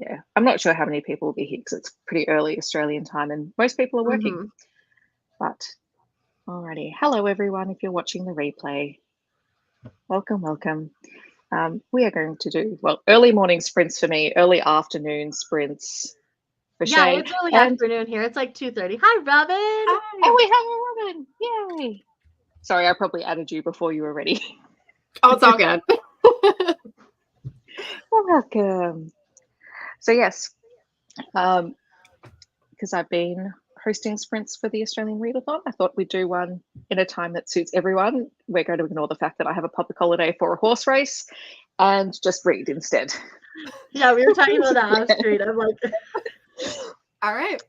yeah, I'm not sure how many people will be here because it's pretty early Australian time and most people are working. Mm-hmm. But alrighty, hello everyone. If you're watching the replay, welcome. We are going to do early morning sprints for me, early afternoon sprints for Yeah, Shay, it's early and afternoon here. It's like 2:30. Hi, Robin. and we have Robin. Yay! Sorry, I probably added you before you were ready. Oh, it's all good. Welcome. So yes, because I've been hosting sprints for the Australian Readathon, I thought we'd do one in a time that suits everyone. We're going to ignore the fact that I have a public holiday for a horse race and just read instead. Yeah, we were talking about that off street. I'm like, All right.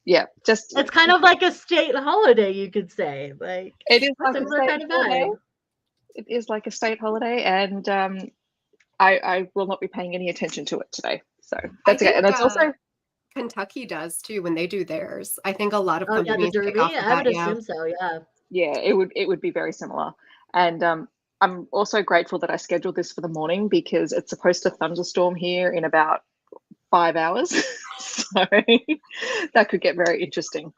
Yeah, just it's kind of like a state holiday, you could say. Like, it is like a similar state kind of holiday. vibe. It is like a state holiday, and I will not be paying any attention to it today. So that's okay. And it's also Kentucky does too when they do theirs. I think a lot of Oh, yeah, the companies Derby? kick off with I would that, yeah. assume so, yeah. Yeah, it would be very similar. And I'm also grateful that I scheduled this for the morning because it's supposed to thunderstorm here in about 5 hours. So that could get very interesting.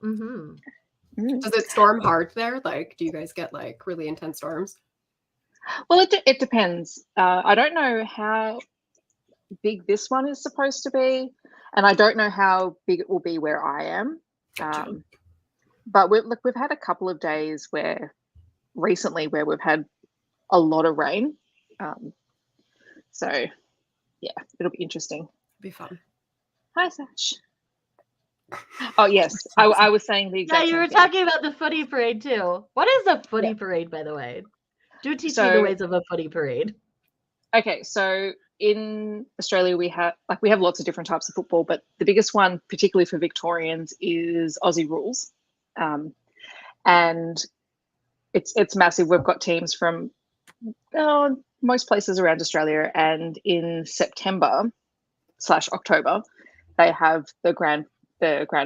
Mm-hmm. Does it storm hard there? Like, do you guys get like really intense storms? Well, it depends. I don't know how big this one is supposed to be, and I don't know how big it will be where I am. Gotcha. But we've had a couple of days recently where we've had a lot of rain. So yeah, it'll be interesting. It'll be fun. Hi, Sash. Oh yes, I was saying the exact. Yeah, you were same thing. talking about the footy parade too. What is a footy parade, by the way? Do teach me the ways of a footy parade. Okay, so in Australia we have lots of different types of football, but the biggest one, particularly for Victorians, is Aussie rules, and it's massive. We've got teams from most places around Australia, and in September/October, they have the grand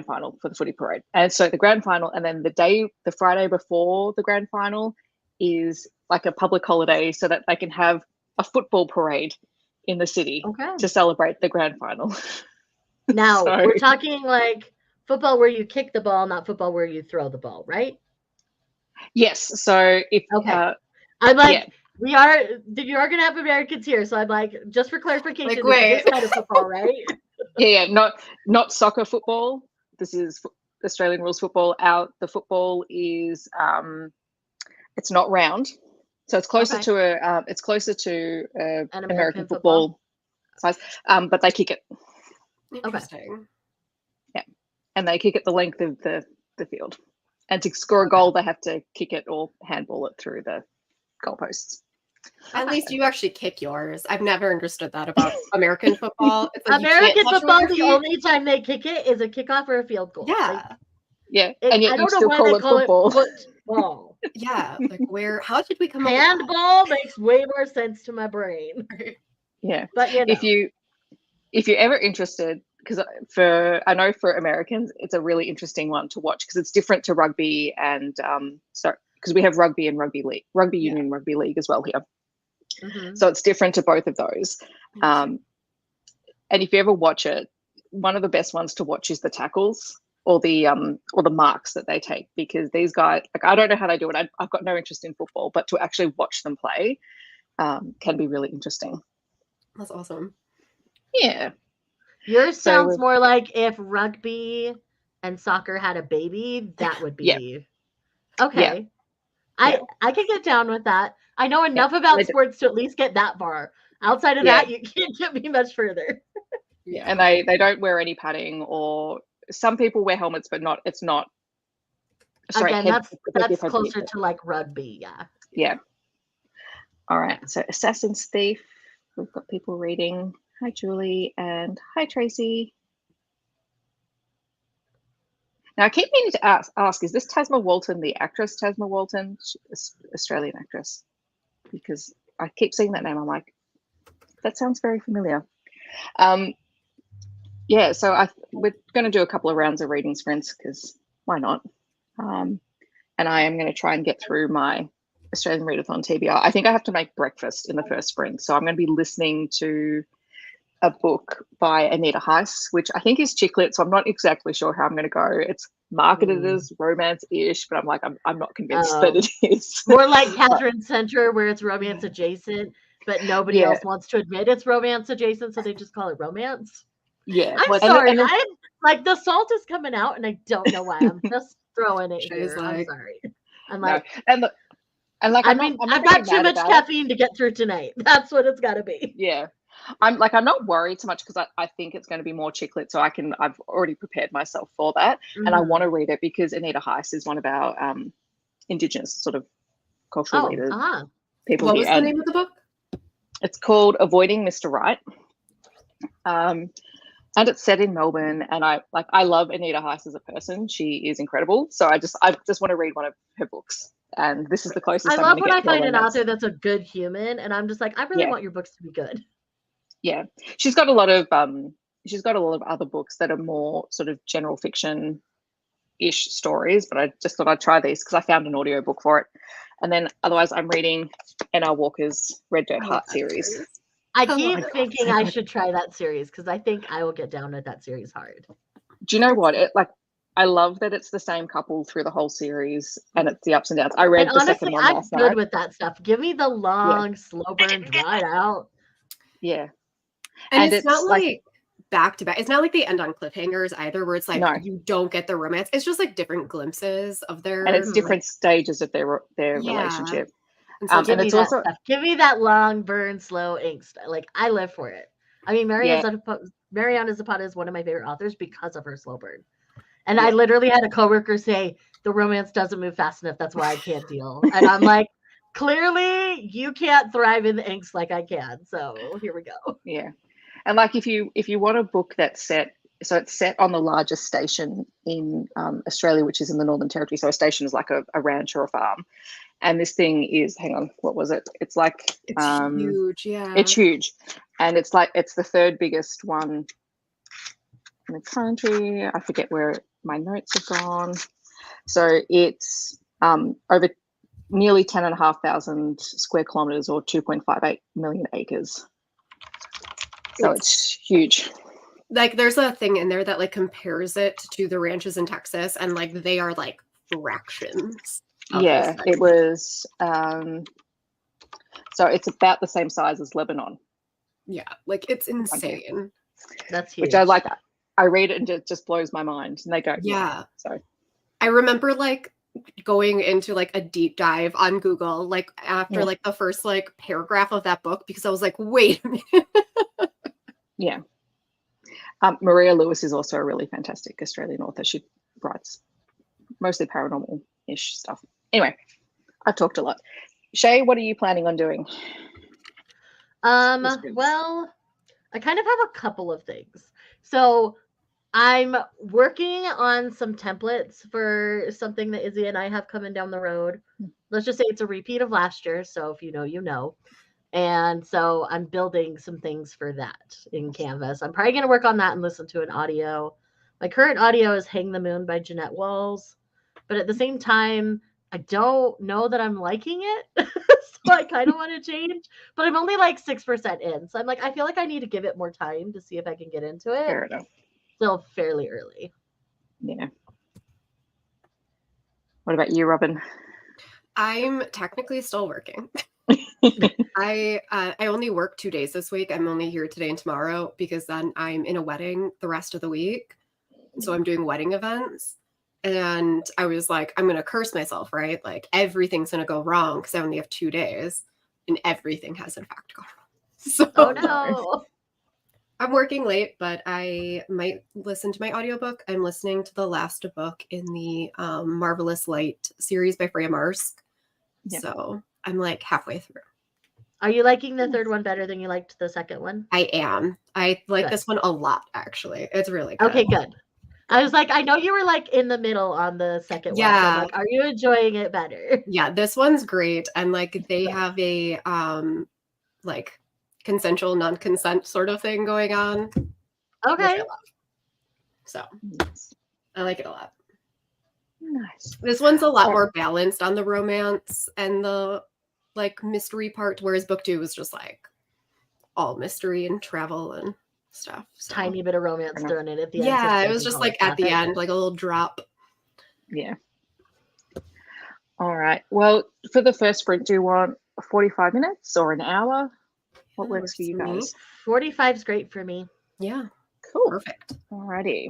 final for the footy parade. And so the grand final, and then the Friday before the grand final is like a public holiday so that they can have a football parade in the city to celebrate the grand final. Now, we're talking like football where you kick the ball, not football where you throw the ball, right? Yes. So if I'm like, you are going to have Americans here, so I'm like, just for clarification, like, wait. this kind of football, right? Yeah, not soccer football. This is Australian rules football. The football is it's not round, so it's closer to an American football size. But they kick it. Interesting. Yeah, and they kick it the length of the field, and to score a goal, they have to kick it or handball it through the goalposts. At least you actually kick yours. I've never understood that about American football. It's like American football, the only time they kick it is a kickoff or a field goal. Yeah. And yet you still call it football. Football. Yeah. Like how did we come Handball makes way more sense to my brain. Yeah. But you know. If you're ever interested, because I know for Americans, it's a really interesting one to watch because it's different to rugby and because we have rugby and rugby union, rugby league as well here. Mm-hmm. So it's different to both of those. And if you ever watch it, one of the best ones to watch is the tackles or the marks that they take, because these guys, like, I don't know how they do it. I've got no interest in football, but to actually watch them play can be really interesting. That's awesome. Yeah. Yours sounds more like if rugby and soccer had a baby, that would be okay. Yeah. I can get down with that. I know enough about sports to at least get that far. Outside of that, you can't get me much further. Yeah, and they don't wear any padding, or some people wear helmets, but it's not. Sorry, again, that's closer to like rugby. Yeah. Yeah. All right. So Assassin's Thief. We've got people reading. Hi, Julie, and hi, Tracy. Now, I keep meaning to ask, is this Tasma Walton, the actress Tasma Walton, Australian actress? Because I keep seeing that name. I'm like, that sounds very familiar. Yeah, so we're going to do a couple of rounds of reading sprints because why not? And I am going to try and get through my Australian Readathon TBR. I think I have to make breakfast in the first sprint, so I'm going to be listening to a book by Anita Heiss, which I think is chick lit, so I'm not exactly sure how I'm going to go. It's marketed as romance-ish, but I'm like, I'm not convinced that it is. More like Catherine Center, where it's romance adjacent, but nobody else wants to admit it's romance adjacent, so they just call it romance. Yeah. I'm sorry. I'm like, the salt is coming out, and I don't know why. I'm just throwing it here. I'm sorry. I'm like, no. And like, I've got too much caffeine to get through tonight. That's what it's got to be. Yeah. I'm not worried so much because I think it's going to be more chick lit, so I've already prepared myself for that, and I want to read it because Anita Heiss is one of our Indigenous sort of cultural leaders. People. What was the name of the book? It's called Avoiding Mr. Right, and it's set in Melbourne. And I love Anita Heiss as a person; she is incredible. So I just want to read one of her books, and this is the closest. I love when I find an author that's a good human, and I'm just like, I really want your books to be good. Yeah, she's got a lot of other books that are more sort of general fiction ish stories, but I just thought I'd try these because I found an audiobook for it. And then otherwise I'm reading N.R. Walker's Red Dirt Heart series. I keep thinking I should try that series because I think I will get down with that series hard. Do you know what? I love that it's the same couple through the whole series and it's the ups and downs. I read the second one last night. I'm good with that stuff. Give me the long, slow burn, dry out. Yeah. And it's not like back to back. It's not like they end on cliffhangers either, where it's like you don't get the romance. It's just like different glimpses of their, and it's different stages of their relationship. And so give me that long burn, slow angst. Like, I live for it. I mean, Mariana Zapata is one of my favorite authors because of her slow burn. And I literally had a coworker say the romance doesn't move fast enough. That's why I can't deal. And I'm like, clearly you can't thrive in the angst like I can. So here we go. Yeah. And like if you want a book that's set, so it's set on the largest station in Australia, which is in the Northern Territory. So a station is like a ranch or a farm. And this thing is, hang on, what was it? It's like huge, yeah. It's huge. And it's the third biggest one in the country. I forget where my notes have gone. So it's over nearly 10,500 square kilometers or 2.58 million acres. So it's huge. Like, there's a thing in there that like compares it to the ranches in Texas, and like they are like fractions. Yeah, it was. So it's about the same size as Lebanon. Yeah, like it's insane. That's huge. Which I like. I read it and it just blows my mind. And they go, yeah. So I remember like going into like a deep dive on Google, like after like the first like paragraph of that book, because I was like, wait a minute. Yeah. Maria Lewis is also a really fantastic Australian author. She writes mostly paranormal-ish stuff. Anyway, I've talked a lot. Shay, what are you planning on doing? Well, I kind of have a couple of things. So I'm working on some templates for something that Izzy and I have coming down the road. Let's just say it's a repeat of last year. So if you know, you know. And so I'm building some things for that in Canvas. I'm probably going to work on that and listen to an audio. My current audio is Hang the Moon by Jeanette Walls. But at the same time, I don't know that I'm liking it. So I kind of want to change. But I'm only like 6% in. So I'm like, I feel like I need to give it more time to see if I can get into it. Fair enough. Still fairly early. Yeah. What about you, Robin? I'm technically still working. I only work 2 days this week. I'm only here today and tomorrow because then I'm in a wedding the rest of the week. So I'm doing wedding events. And I was like, I'm going to curse myself, right? Like everything's going to go wrong because I only have 2 days. And everything has in fact gone wrong. So oh no. I'm working late, but I might listen to my audiobook. I'm listening to the last book in the Marvelous Light series by Freya Marsk. Yeah. So I'm like halfway through. Are you liking the third one better than you liked the second one? I am. I like this one a lot, actually. It's really good. Okay, good. I was like, I know you were like in the middle on the second one. So I'm like, are you enjoying it better? Yeah, this one's great. And like they have a like consensual non-consent sort of thing going on. Okay. Which I love. So I like it a lot. Nice. This one's a lot more balanced on the romance and the like mystery part, whereas book 2 was just like all mystery and travel and stuff. So. Tiny bit of romance thrown in at the end. Yeah, it was just like at the end, like a little drop. Yeah. All right. Well, for the first sprint, do you want 45 minutes or an hour? What works for you guys? 45 is great for me. Yeah. Cool. Perfect. Alrighty.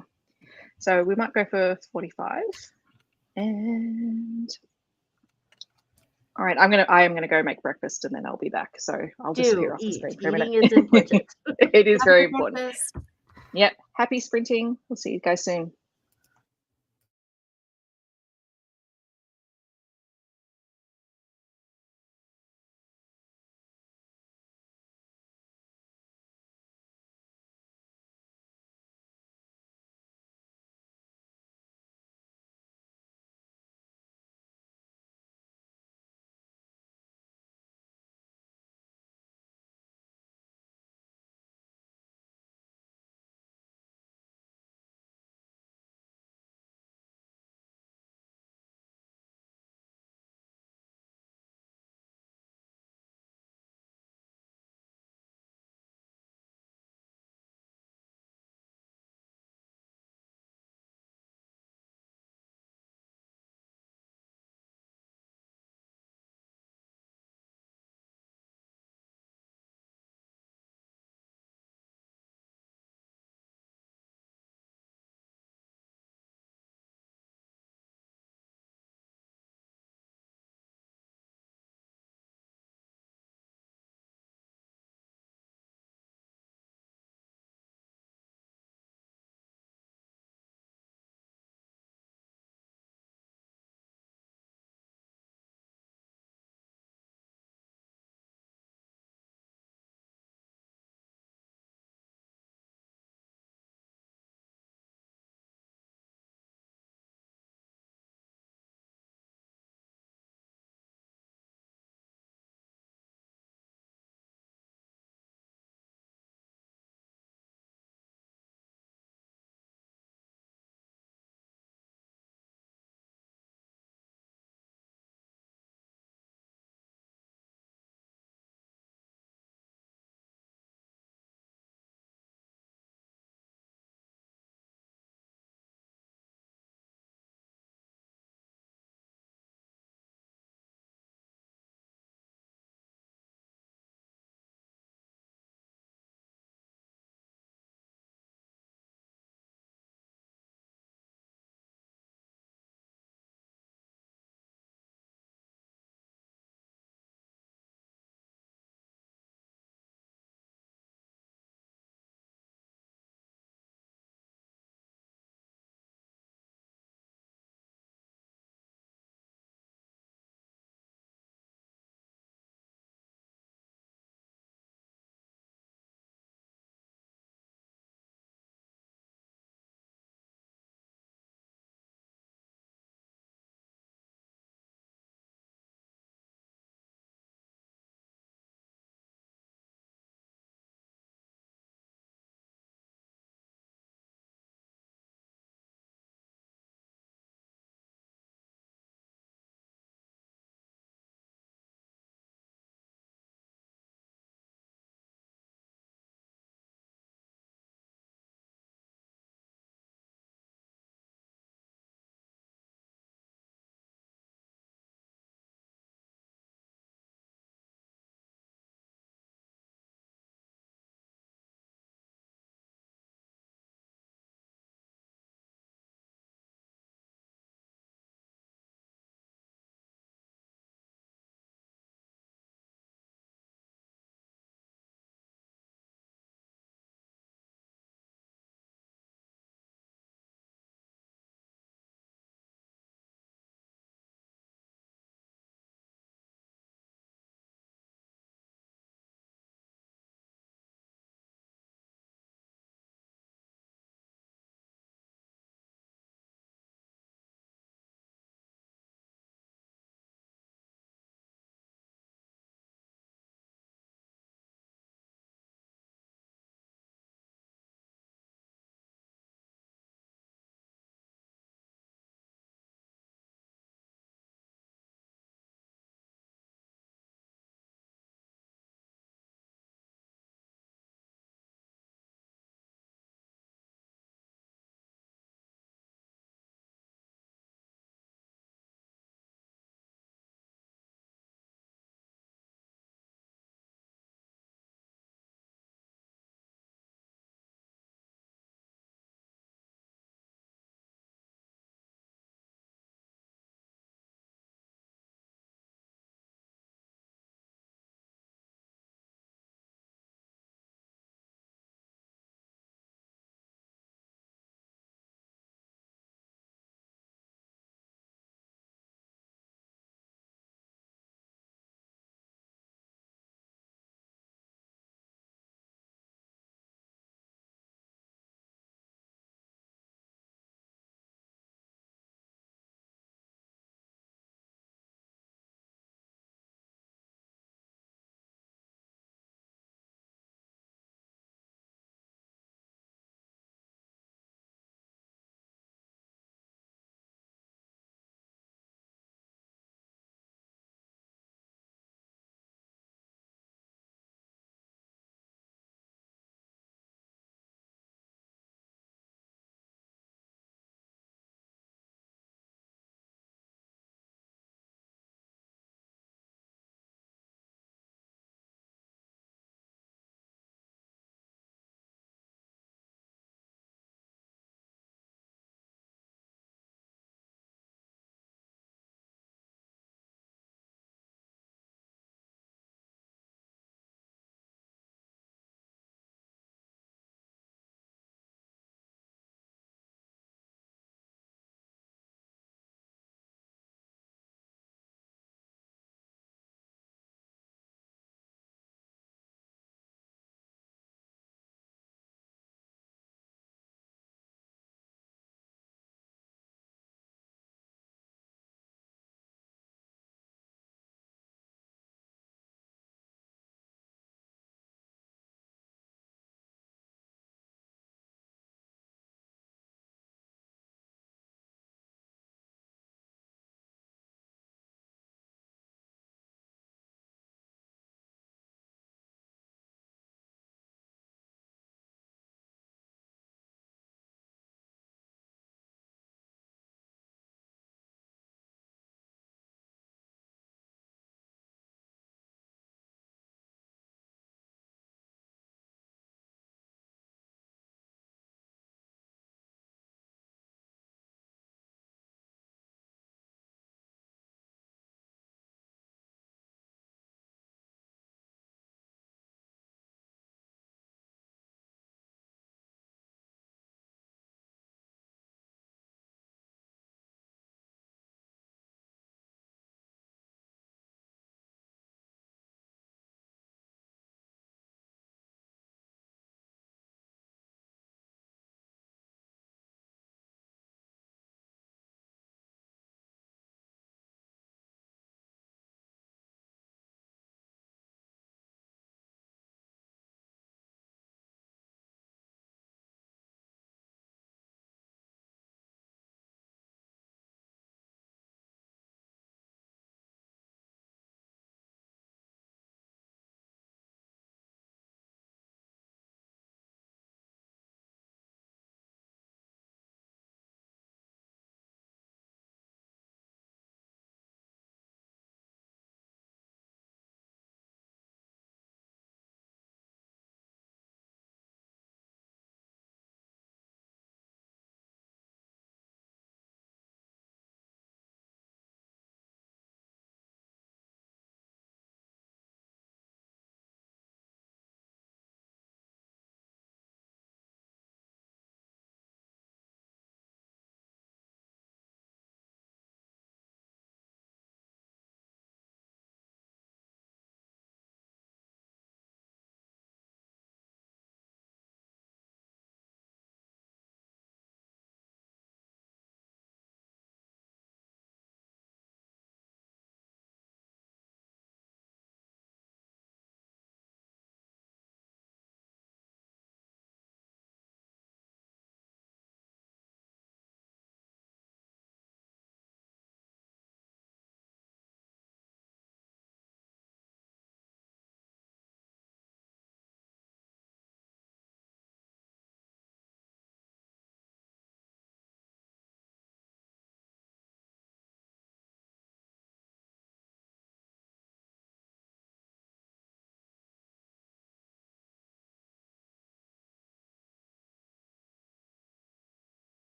So we might go for 45. And all right, I am gonna go make breakfast and then I'll be back. So I'll disappear off the screen for a minute. Eating is important. It is very important. Yep. Happy sprinting. We'll see you guys soon.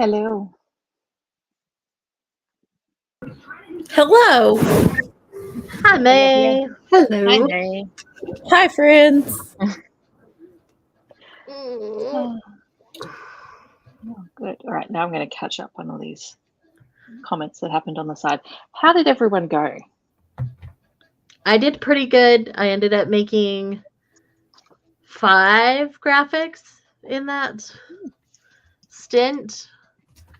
Hello. Hello. Hi, May. Hello. Hi, May. Hi, friends. Oh, good. All right, now I'm going to catch up on all these comments that happened on the side. How did everyone go? I did pretty good. I ended up making 5 graphics in that stint.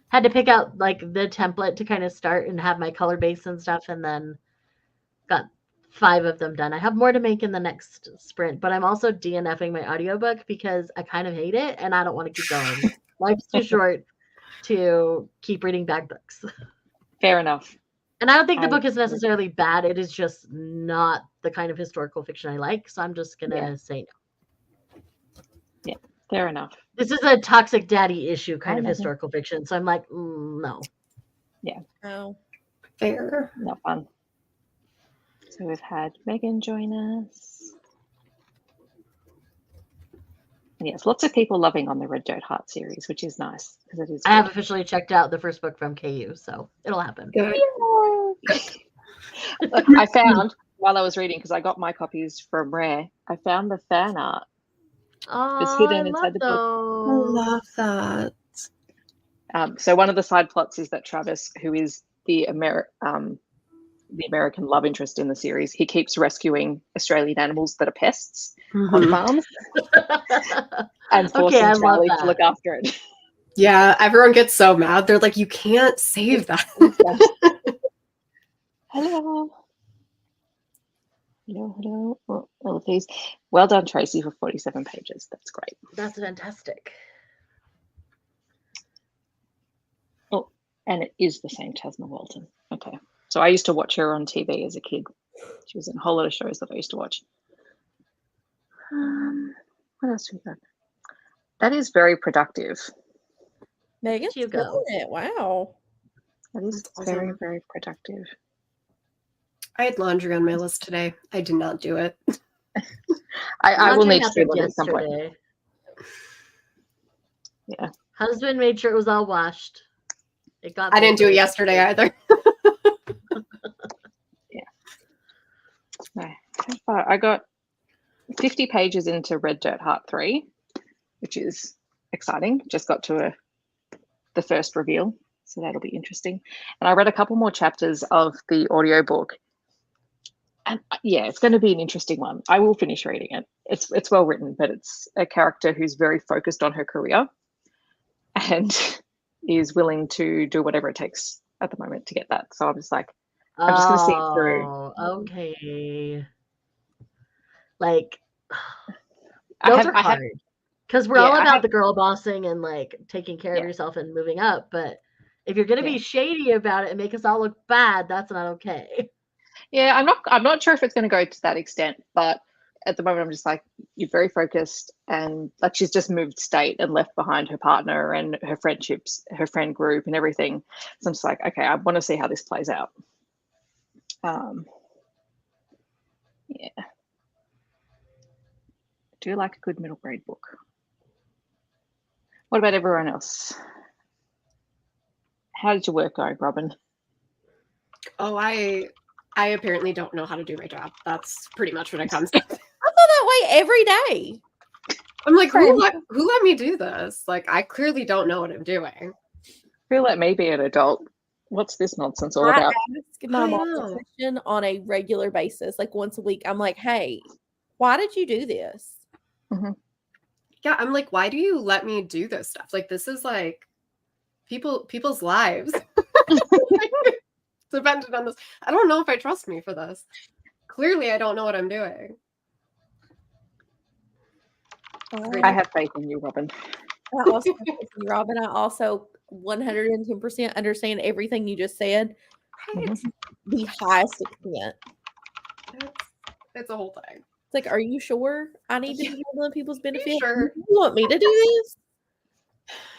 Had to pick out like the template to kind of start and have my color base and stuff, and then got 5 of them done. I have more to make in the next sprint, but I'm also DNFing my audiobook because I kind of hate it and I don't want to keep going. Life's too short to keep reading bad books. Fair enough. And I don't think the book is necessarily bad. It is just not the kind of historical fiction I like. So I'm just going to say no. Yeah, fair enough. This is a toxic daddy issue kind of historical fiction. So I'm like, no. Yeah. Oh, Fair. Not fun. So we've had Megan join us. And yes, lots of people loving on the Red Dirt Heart series, which is nice because it is. I have officially checked out the first book from KU, so it'll happen. Good. Look, I found while I was reading, because I got my copies from Rare, I found the fan art. Oh, hidden I inside the book. I love that. So one of the side plots is that Travis, who is the American love interest in the series, he keeps rescuing Australian animals that are pests on farms and forcing Charlie to look after it. Yeah, everyone gets so mad. They're like, you can't save that. Hello. Hello. All of these. Well done, Tracy, for 47 pages. That's great. That's fantastic. Oh, and it is the same Tasma Walton. Okay. So I used to watch her on TV as a kid. She was in a whole lot of shows that I used to watch. What else do we got? That is very productive. Megan's killing it. Wow. That is very, very productive. I had laundry on my list today. I did not do it. I will need to do it at some point. Yeah. Husband made sure it was all washed. I didn't do it yesterday either. Yeah. I got 50 pages into Red Dirt Heart 3, which is exciting. Just got to the first reveal, so that'll be interesting. And I read a couple more chapters of the audiobook. And yeah, it's going to be an interesting one. I will finish reading it. It's well written, but it's a character who's very focused on her career and is willing to do whatever it takes at the moment to get that. So I'm just like, I'm just going to see it through. Okay. Like, those are hard. Because we're all about the girl bossing and like taking care of yourself and moving up. But if you're going to be shady about it and make us all look bad, that's not okay. Yeah, I'm not sure if it's going to go to that extent, but at the moment I'm just like, you're very focused, and like she's just moved state and left behind her partner and her friendships, her friend group and everything. So I'm just like, okay, I want to see how this plays out. Yeah. I do like a good middle grade book. What about everyone else? How did your work go, Robin? Oh, I apparently don't know how to do my job. That's pretty much what it comes down to. I feel that way every day. I'm like, who let me do this? Like, I clearly don't know what I'm doing. Who let me be an adult? What's this nonsense all about? I ask my mom a question on a regular basis, like once a week. I'm like, hey, why did you do this? Mm-hmm. Yeah, I'm like, why do you let me do this stuff? Like, this is like people's lives. Dependent on this. I don't know if I trust me for this. Clearly, I don't know what I'm doing. I have faith in you, Robin. I also have faith in you, Robin. I also 110% understand everything you just said. It's the highest extent. It's a whole thing. It's like, are you sure I need to be handling people's benefits? Sure. You want me to do this?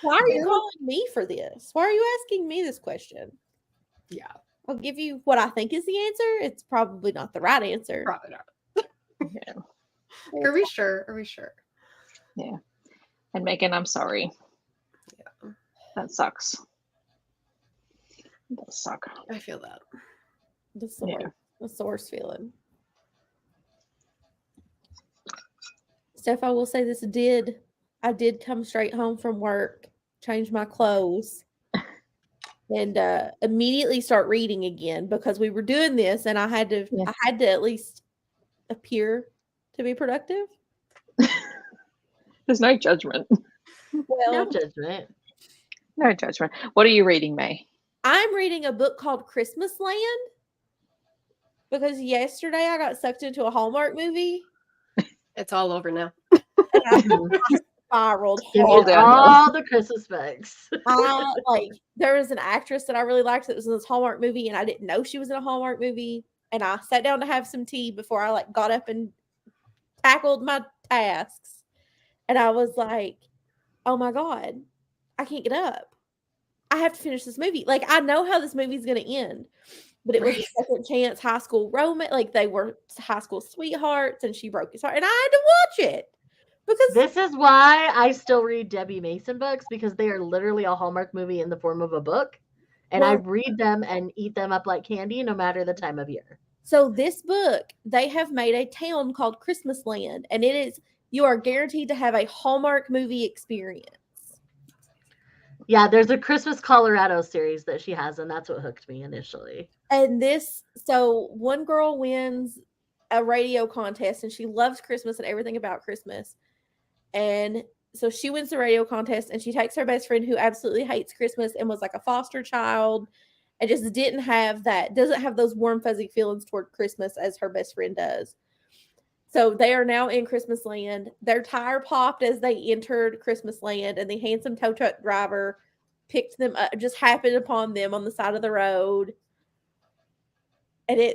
Why are you calling me for this? Why are you asking me this question? Yeah. I'll give you what I think is the answer. It's probably not the right answer. Probably not. Yeah. Are we sure? Yeah. And Megan, I'm sorry. Yeah. That sucks. It does suck. I feel that. The worst feeling. Steph, I will say this I did come straight home from work, change my clothes, and immediately start reading again because we were doing this and I had to at least appear to be productive. There's no judgment. Well, no judgment. No judgment. What are you reading, May? I'm reading a book called Christmas Land because yesterday I got sucked into a Hallmark movie. It's all over now. And I spiraled all the Christmas books. There was an actress that I really liked that was in this Hallmark movie, and I didn't know she was in a Hallmark movie. And I sat down to have some tea before I got up and tackled my tasks. And I was like, oh my God, I can't get up. I have to finish this movie. I know how this movie is going to end. But it was a second chance high school romance. They were high school sweethearts, and she broke his heart. And I had to watch it. Because this is why I still read Debbie Mason books, because they are literally a Hallmark movie in the form of a book. And I read them and eat them up like candy no matter the time of year. So this book, they have made a town called Christmas Land. And you are guaranteed to have a Hallmark movie experience. Yeah, there's a Christmas Colorado series that she has, and that's what hooked me initially. And so one girl wins a radio contest, and she loves Christmas and everything about Christmas. And so she wins the radio contest, and she takes her best friend who absolutely hates Christmas and was like a foster child and just doesn't have those warm, fuzzy feelings toward Christmas as her best friend does. So they are now in Christmas Land. Their tire popped as they entered Christmas Land, and the handsome tow truck driver picked them up, just happened upon them on the side of the road. And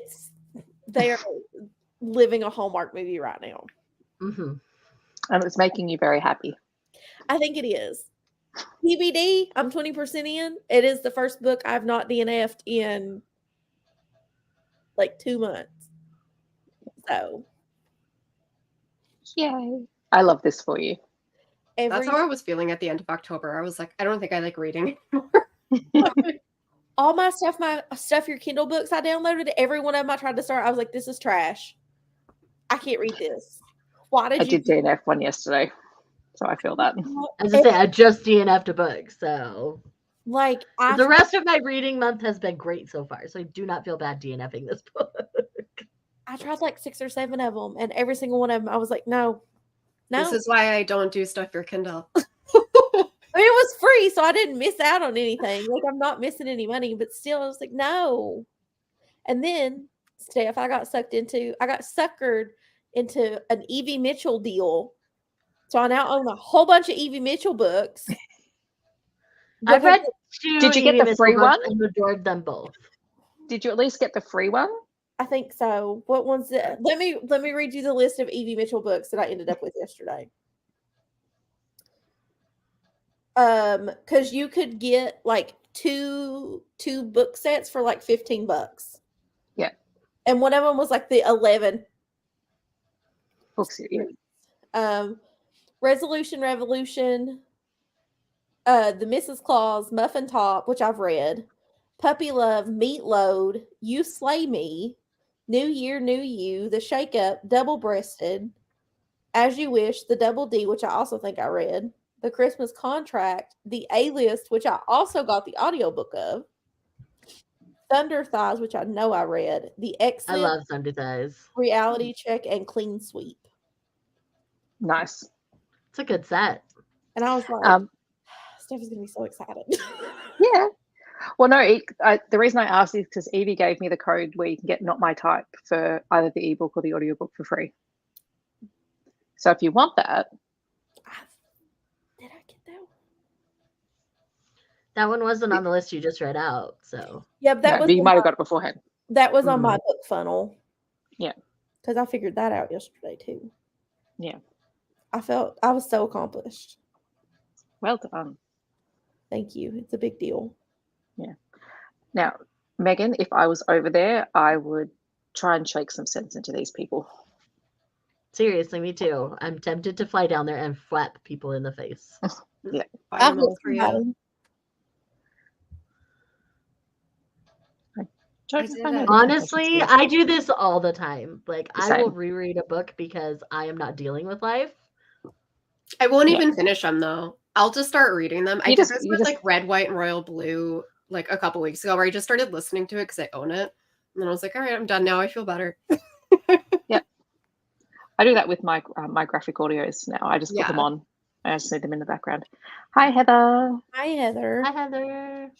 they are living a Hallmark movie right now. Mm-hmm. And it's making you very happy. I think it is. TBD, I'm 20% in. It is the first book I've not DNF'd in 2 months. So. Yay. I love this for you. That's how I was feeling at the end of October. I was like, I don't think I like reading anymore. All my stuff, your Kindle books I downloaded, every one of them I tried to start, I was like, this is trash. I can't read this. Why did you? I did DNF one yesterday, so I feel that. As I say, I just DNF'd a book, so. The rest of my reading month has been great so far, so I do not feel bad DNFing this book. I tried 6 or 7 of them, and every single one of them, I was like, no. This is why I don't do stuff for Kindle. I mean, it was free, so I didn't miss out on anything. I'm not missing any money, but still, I was like, no. And then, Steph, I got suckered into an Evie Mitchell deal. So I now own a whole bunch of Evie Mitchell books. I've read 2. Did you get the free one? And adored them both. Did you at least get the free one? I think so. What one's it? Let me read you the list of Evie Mitchell books that I ended up with yesterday. Because you could get two book sets for $15. Yeah. And one of them was the 11 books. Yeah. Resolution Revolution, The Mrs. Claus, Muffin Top, which I've read, Puppy Love, Meat Load, You Slay Me, New Year, New You, The Shake Up, Double Breasted, As You Wish, The Double D, which I also think I read, The Christmas Contract, The A-List, which I also got the audiobook of, Thunder Thighs, which I know I read, The Excellent, I love Thunder Thighs, Reality Check, and Clean Sweep. Nice. It's a good set. And I was like, Steph is going to be so excited. Yeah. Well, no, the reason I asked is because Evie gave me the code where you can get Not My Type for either the ebook or the audiobook for free. So if you want that. Did I get that one? That one wasn't on the list you just read out. So. Yep, but you might have got it beforehand. That was on my book funnel. Yeah. Because I figured that out yesterday too. Yeah. I was so accomplished. Well done. Thank you. It's a big deal. Yeah. Now, Megan, if I was over there, I would try and shake some sense into these people. Seriously, me too. I'm tempted to fly down there and flap people in the face. Yeah. I'm for you. Honestly, I do this all the time. Like, I will reread a book because I am not dealing with life. I won't even finish them though. I'll just start reading them. I did this with like Red, White, and Royal Blue like a couple weeks ago, where I just started listening to it because I own it, and then I was like, all right, I'm done now. I feel better. Yep. I do that with my my graphic audios now. I just put them on. I just need them in the background. Hi, Heather. Hi, Heather. Hi, Heather.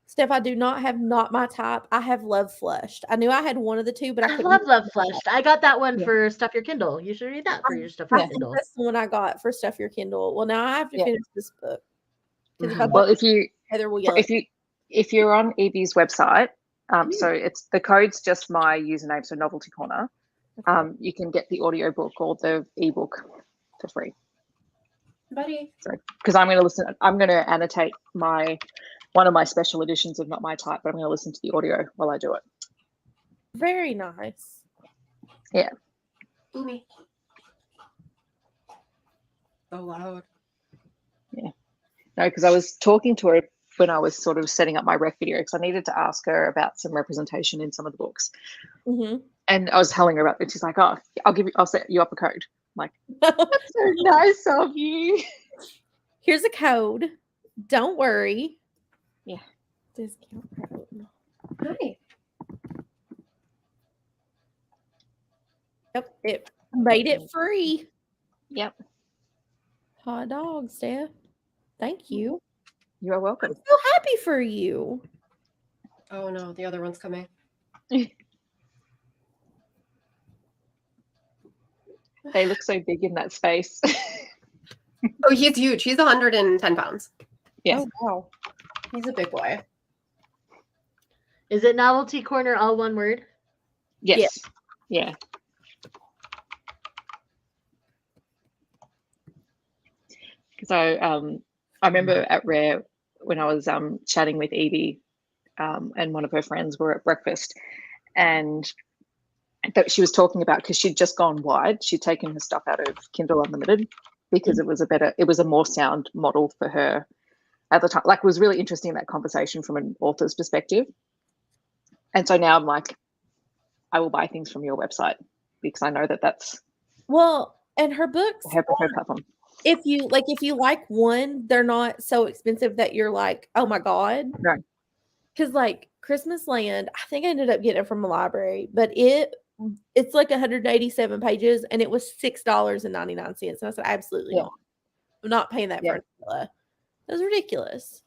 Steph, I do not have Not My Type. I have Love Flushed. I knew I had one of the two, but I love Love Flushed. I got that one for Stuff Your Kindle. You should read that for your Stuff Your Kindle. That's the one I got for Stuff Your Kindle. Well, now I have to finish this book. Well, Heather will yell. If you're on Evie's website, so it's the code's just my username, so Novelty Corner. Okay. You can get the audiobook or the ebook for free. Buddy. So, because I'm going to annotate one of my special editions of Not My Type, but I'm going to listen to the audio while I do it. Very nice. Yeah. Umi. So loud. Yeah. No, because I was talking to her when I was sort of setting up my rec video, because I needed to ask her about some representation in some of the books. Mm-hmm. And I was telling her about it. She's like, "Oh, I'll set you up a code." I'm like, that's so nice of you. Here's a code. Don't worry. Yeah. Discount code. Hi. Yep, it made it free. Yep. Hot dog, Steph. Thank you. You are welcome. I'm so happy for you. Oh no, the other one's coming. They look so big in that space. Oh, he's huge. He's 110 pounds. Yes. Oh, wow. He's a big boy. Is it Novelty Corner all one word? Yes. Yeah. So I remember at Rare when I was chatting with Evie and one of her friends were at breakfast, and that she was talking about, because she'd just gone wide, she'd taken her stuff out of Kindle Unlimited because it was a more sound model for her at the time. Like, it was really interesting, that conversation from an author's perspective. And so now I'm like, I will buy things from your website because I know that that's and her books, her platform. If you like one, they're not so expensive that you're like, oh my God. Right. Because like Christmas Land, I think I ended up getting it from a library, but it's like 187 pages and it was $6.99. And I said, absolutely not. I'm not paying that for an umbrella. It was ridiculous.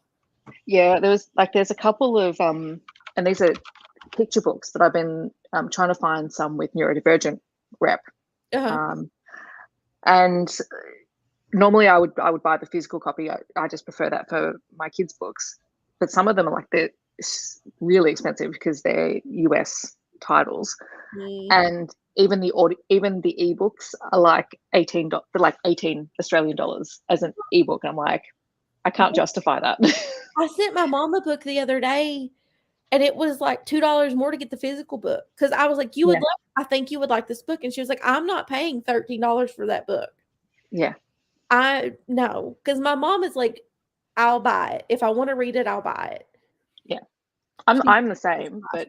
Yeah, there's a couple of and these are picture books, but I've been trying to find some with neurodivergent rep. And normally I would buy the physical copy. I just prefer that for my kids' books. But some of them are they're really expensive because they're US titles. And even the ebooks are like $18 Australian dollars as an ebook. I'm like, I can't justify that. I sent my mom a book the other day and it was like $2 more to get the physical book. Because I was like, I think you would like this book. And she was like, I'm not paying $13 for that book. Yeah. No, because my mom is like, I'll buy it. If I want to read it, I'll buy it. Yeah. I'm the same, but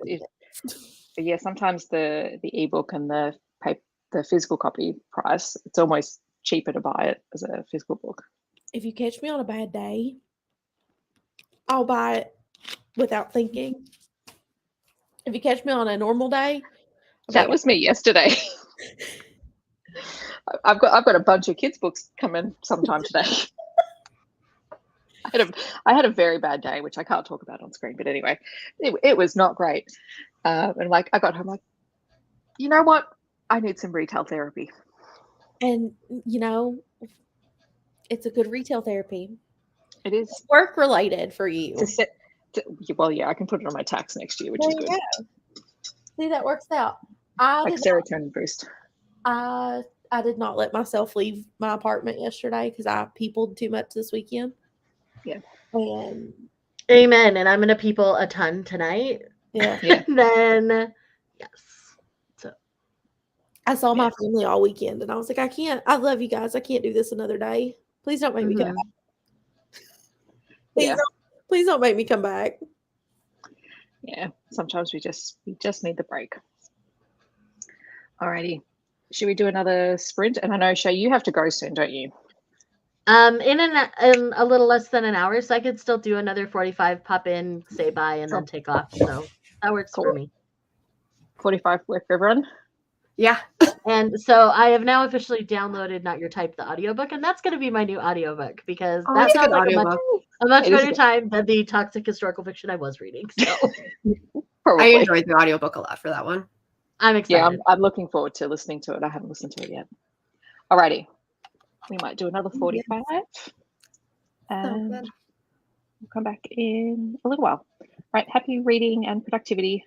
yeah, sometimes the ebook and the physical copy price, it's almost cheaper to buy it as a physical book. If you catch me on a bad day, I'll buy it without thinking. If you catch me on a normal day, that was me yesterday. I've got a bunch of kids' books coming sometime today. I had a very bad day, which I can't talk about on screen, but anyway, it was not great. And like, I got home like, you know what? I need some retail therapy. And it's a good retail therapy. It is. It's work related for you. Well, yeah, I can put it on my tax next year, which is good. See, that works out. Serotonin boost. I did not let myself leave my apartment yesterday because I peopled too much this weekend. Yeah. And amen. And I'm gonna people a ton tonight. Yeah. Then yes. So I saw my family all weekend and I was like, I love you guys. I can't do this another day. Please don't make me come back. Please don't make me come back. Yeah, sometimes we just need the break. Alrighty, should we do another sprint? And I know, Shay, you have to go soon, don't you? In a little less than an hour, so I could still do another 45, pop in, say bye, and then take off. So that works for me. 45 work for everyone? Yeah. And so I have now officially downloaded Not Your Type, the audiobook, and that's going to be my new audiobook because that sounds like a much better time than the toxic historical fiction I was reading. So I enjoyed the audiobook a lot for that one. I'm excited. Yeah, I'm looking forward to listening to it. I haven't listened to it yet. Alrighty. We might do another 45. And we'll come back in a little while. Right, happy reading and productivity.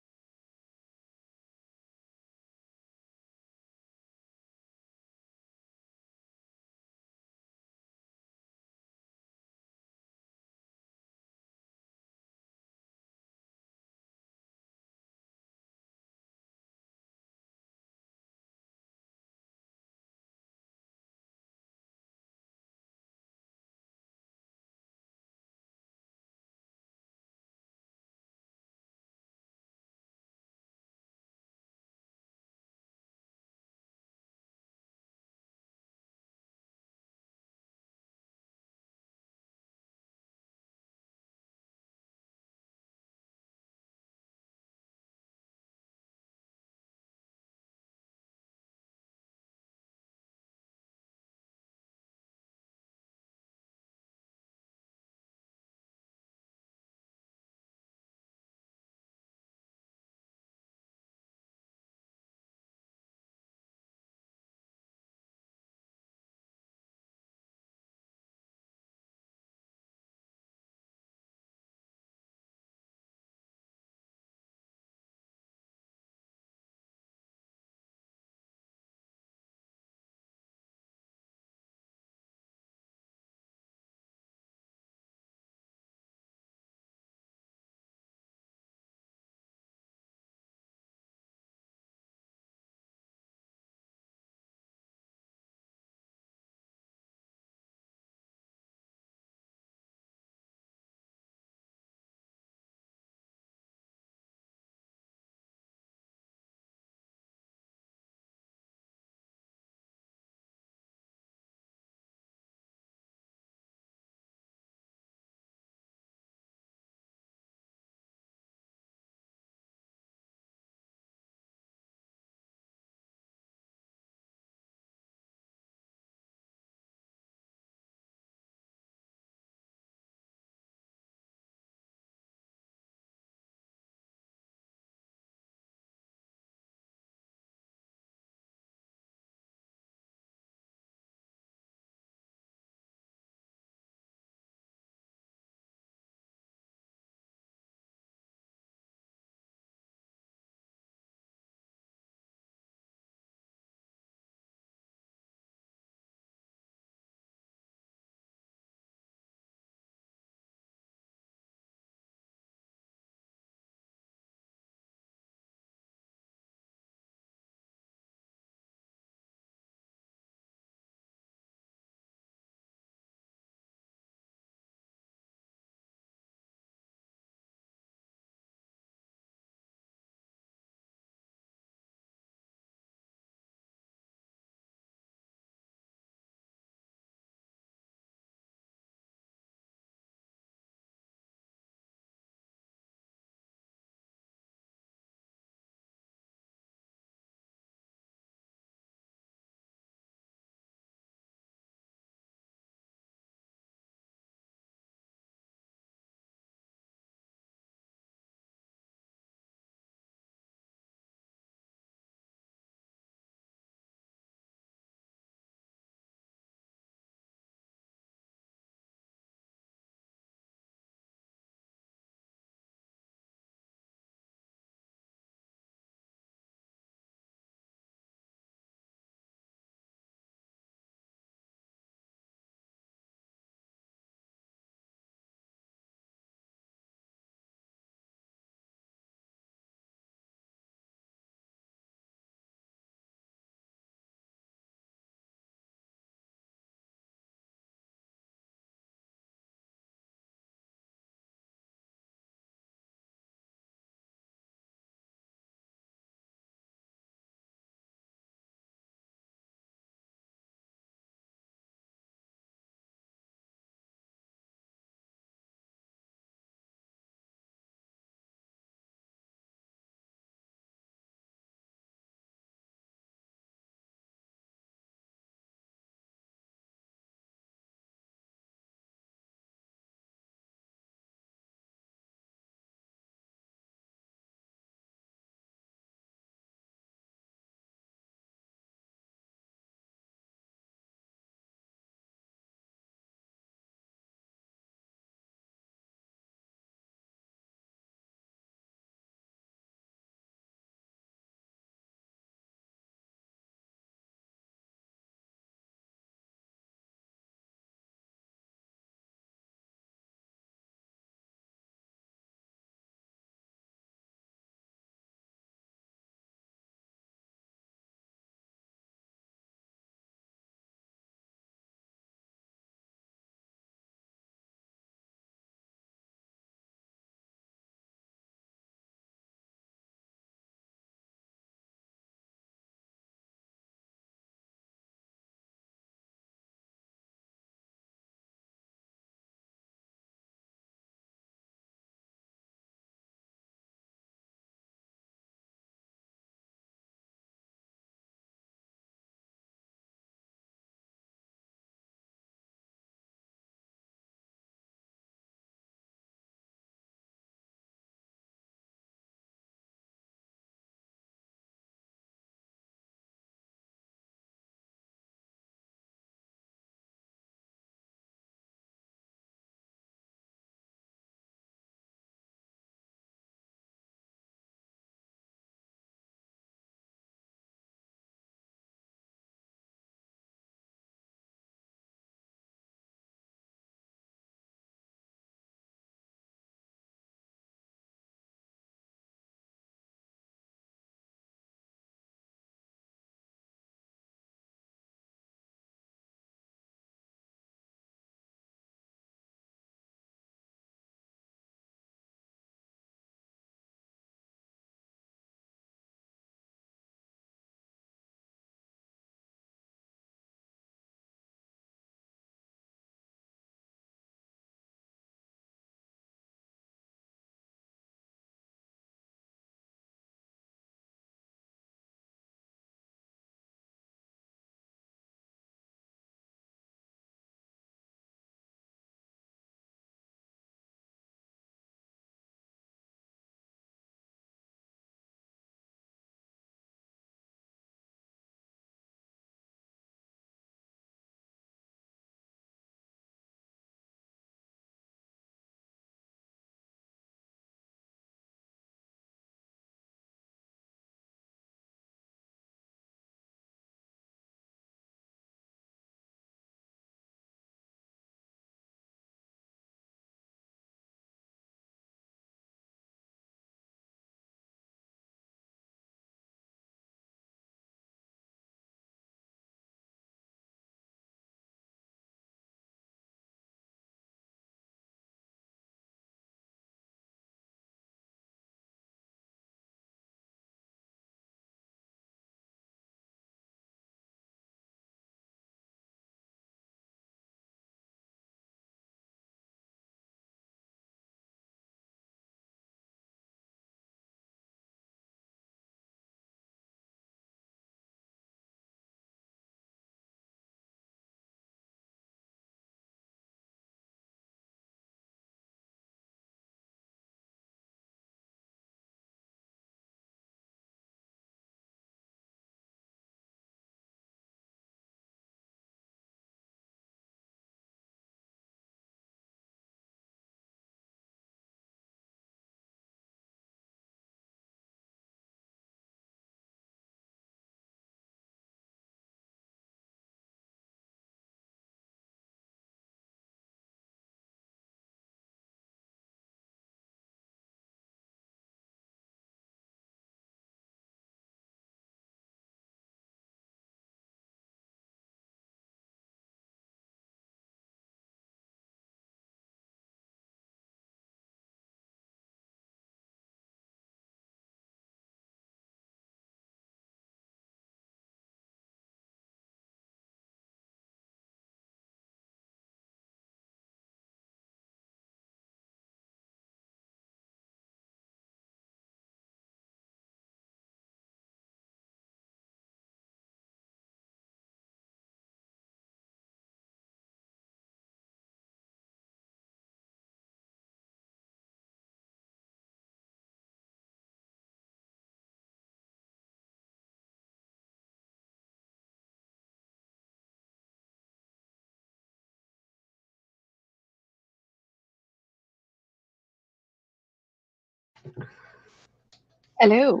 Hello.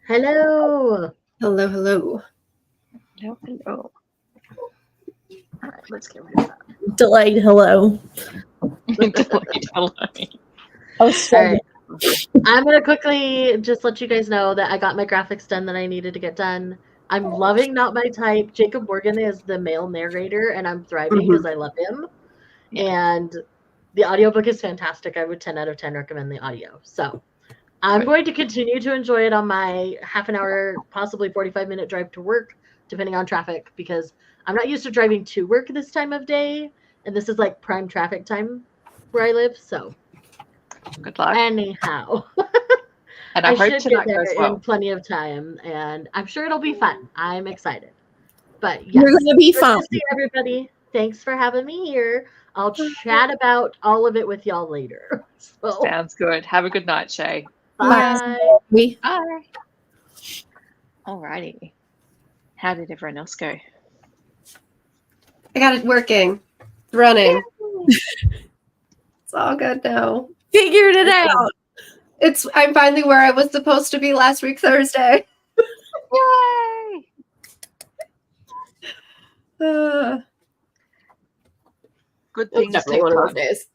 Hello. Hello, hello. Hello, hello. All right, let's get rid of that. Delayed hello. Delayed hello. I was so All right. I'm going to quickly just let you guys know that I got my graphics done that I needed to get done. I'm loving Not My Type. Jacob Morgan is the male narrator, and I'm thriving because I love him. Yeah. And the audiobook is fantastic. I would 10 out of 10 recommend the audio. So I'm going to continue to enjoy it on my half an hour, possibly 45-minute drive to work, depending on traffic, because I'm not used to driving to work this time of day. And this is like prime traffic time where I live. So good luck. Anyhow. And I hope should get there goes well. in plenty of time, and I'm sure it'll be fun. I'm excited. But yes, you're gonna be fun. To see everybody. Thanks for having me here. I'll chat about all of it with y'all later. So. Sounds good. Have a good night, Shay. Bye. Bye. Alrighty. How did everyone else go? I got it working. It's running. It's all good now. Figured it out. I'm finally where I was supposed to be last week, Thursday. Yay! Good things take one of time. those days.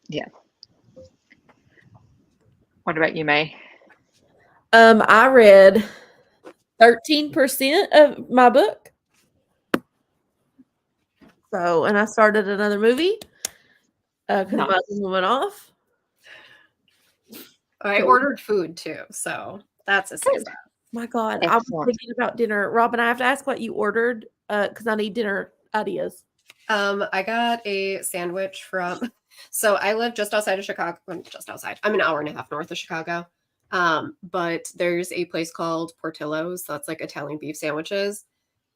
Yeah. What about you, May? I read 13% of my book. So, and I started another movie because my husband went off. I ordered food too, so that's a success. My God, I was thinking about dinner. Robin, I have to ask what you ordered because I need dinner ideas. I got a sandwich from. So I live just outside of Chicago. Just outside. I'm an hour and a half north of Chicago. But there's a place called Portillo's. So that's like Italian beef sandwiches.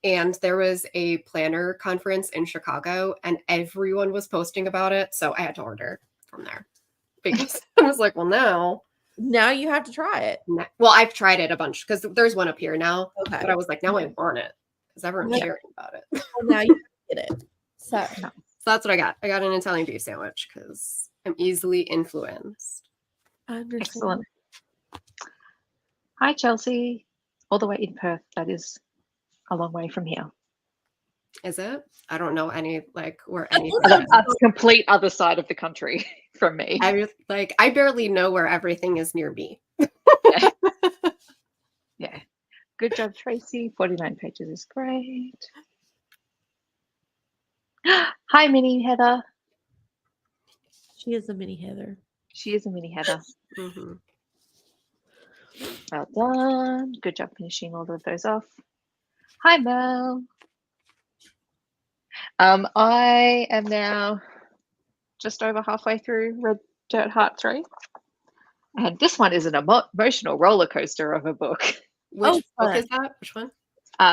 And there was a planner conference in Chicago, and everyone was posting about it. So I had to order from there because I was like, well, now you have to try it. Well, I've tried it a bunch because there's one up here now. Okay. But I was like, now I want it because everyone's sharing about it. Well, now you get it. So that's what I got. I got an Italian beef sandwich because I'm easily influenced. I understand. Excellent. Hi, Chelsea. All the way in Perth. That is a long way from here. Is it? I don't know where anything is. That's a complete other side of the country from me. I barely know where everything is near me. Yeah. Yeah. Good job, Tracy. 49 pages is great. Hi, Mini Heather. She is a mini Heather. She is a mini Heather. Mm-hmm. Well done. Good job finishing all of those off. Hi, Mel. I am now just over halfway through Red Dirt Heart 3. And this one is an emotional roller coaster of a book. Which book is that? Which one?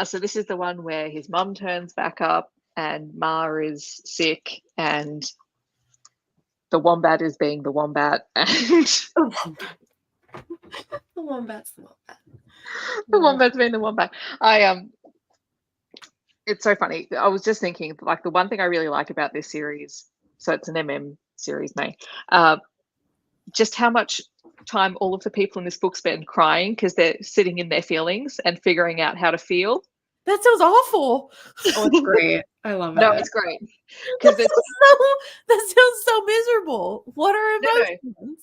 So this is the one where his mom turns back up and Ma is sick and the wombat is being the wombat and the wombat's the wombat. The wombat's being the wombat. It's so funny. I was just thinking, like, the one thing I really like about this series, so it's an MM series, May, just how much time all of the people in this book spend crying because they're sitting in their feelings and figuring out how to feel. That sounds awful. Oh, it's great. I love it. No, it's great. That sounds so miserable. What are emotions?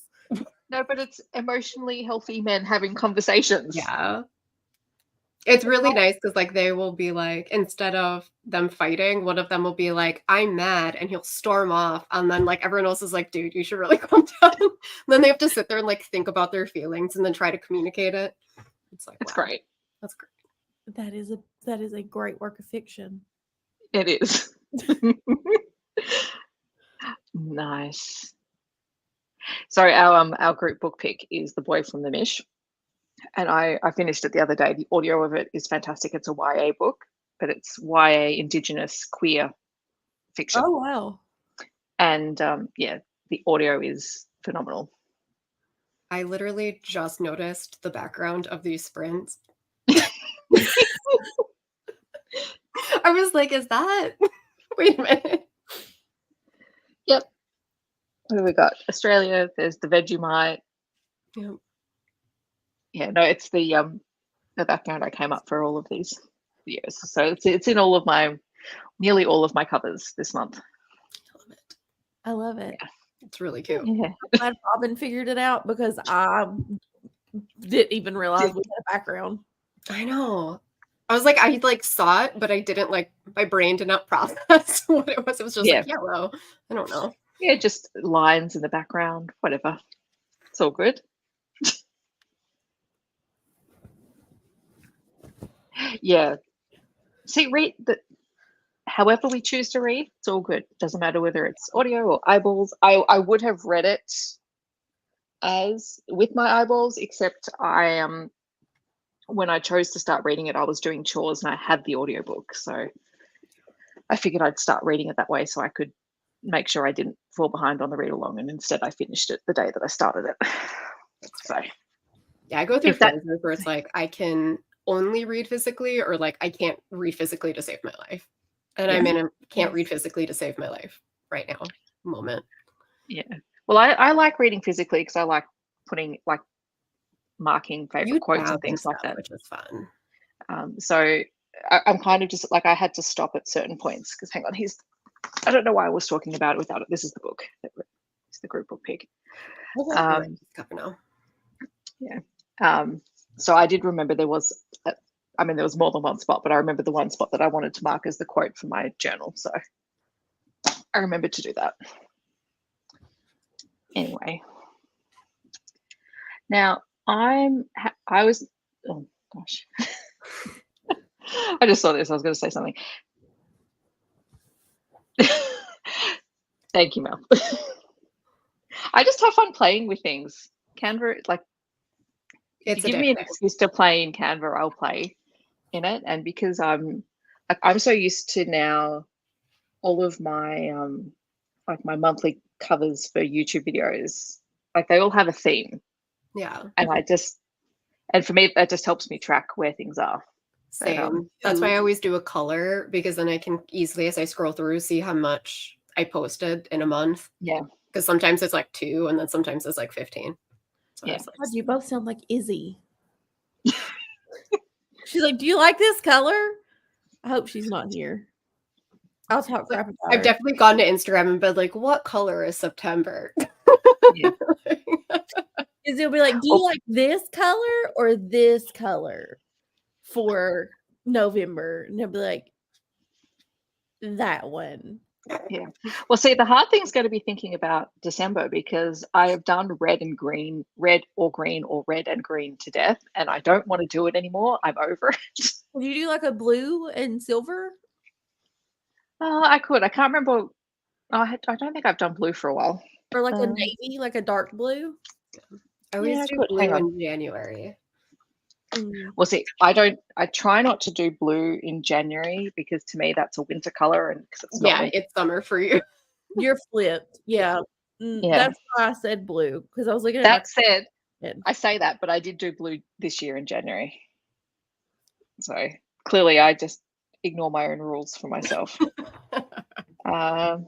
No, but it's emotionally healthy men having conversations. Yeah. It's really nice because they will be like, instead of them fighting, one of them will be like, I'm mad, and he'll storm off. And then everyone else is like, dude, you should really calm down. And then they have to sit there and think about their feelings and then try to communicate it. It's great. That's great. That is a great work of fiction. It is. Nice. So our group book pick is The Boy from the Mish. And I finished it the other day. The audio of it is fantastic. It's a YA book, but it's YA Indigenous queer fiction. Oh, wow. And the audio is phenomenal. I literally just noticed the background of these sprints. I was like, is that? Wait a minute. Yep. What have we got? Australia, there's the Vegemite. Yep. Yeah, no, it's the background I came up for all of these videos. So it's in nearly all of my covers this month. I love it. Yeah. It's really cute. Yeah. I'm glad Robin figured it out because I didn't even realize we had a background. I know. I was like, I like saw it, but I didn't my brain did not process what it was. It was just like yellow. I don't know. Yeah, just lines in the background, whatever. It's all good. Yeah. See, however we choose to read, it's all good. Doesn't matter whether it's audio or eyeballs. I would have read it as with my eyeballs, except when I chose to start reading it, I was doing chores and I had the audiobook. So I figured I'd start reading it that way so I could make sure I didn't fall behind on the read along. And instead I finished it the day that I started it. So yeah, I go through phases where it's like I can only read physically, or like I can't read physically to save my life. And I'm in a can't read physically to save my life right now moment. Yeah. Well, I like reading physically because I like putting marking favorite quotes and things like that, which is fun. So I'm kind of just like I had to stop at certain points because hang on, I don't know why I was talking about it without it. This is the book. It's the group book pick. Yeah. So I did remember there was more than one spot, but I remember the one spot that I wanted to mark as the quote for my journal. So I remembered to do that. Anyway. Now I was, oh gosh. I just saw this. I was going to say something. Thank you, Mel. I just have fun playing with things. Canva, like, if you give me an excuse to play in Canva, I'll play in it. And because I'm so used to now all of my my monthly covers for YouTube videos, like they all have a theme. Yeah. And for me, that just helps me track where things are. Same. That's why I always do a color, because then I can easily, as I scroll through, see how much I posted in a month. Yeah. Because sometimes it's like 2, and then sometimes it's like 15. So yeah. God, you both sound like Izzy. She's like, do you like this color? I hope she's not here. I'll talk crap about her. I've definitely gone to Instagram and been like, what color is September? Yeah. Izzy will be like, do you like this color or this color for November? And he'll be like, that one. Yeah. Well, see, the hard thing is going to be thinking about December, because I have done red and green or red and green to death, and I don't want to do it anymore. I'm over it. Would you do like a blue and silver? I could. I can't remember. I don't think I've done blue for a while. Or like a navy, like a dark blue? I always do blue in January. Well, see, I try not to do blue in January, because to me that's a winter color, and because it's not it's summer for you. You're flipped. Yeah. That's why I said blue, because I was looking at that said. I say that, but I did do blue this year in January. So clearly, I just ignore my own rules for myself. I've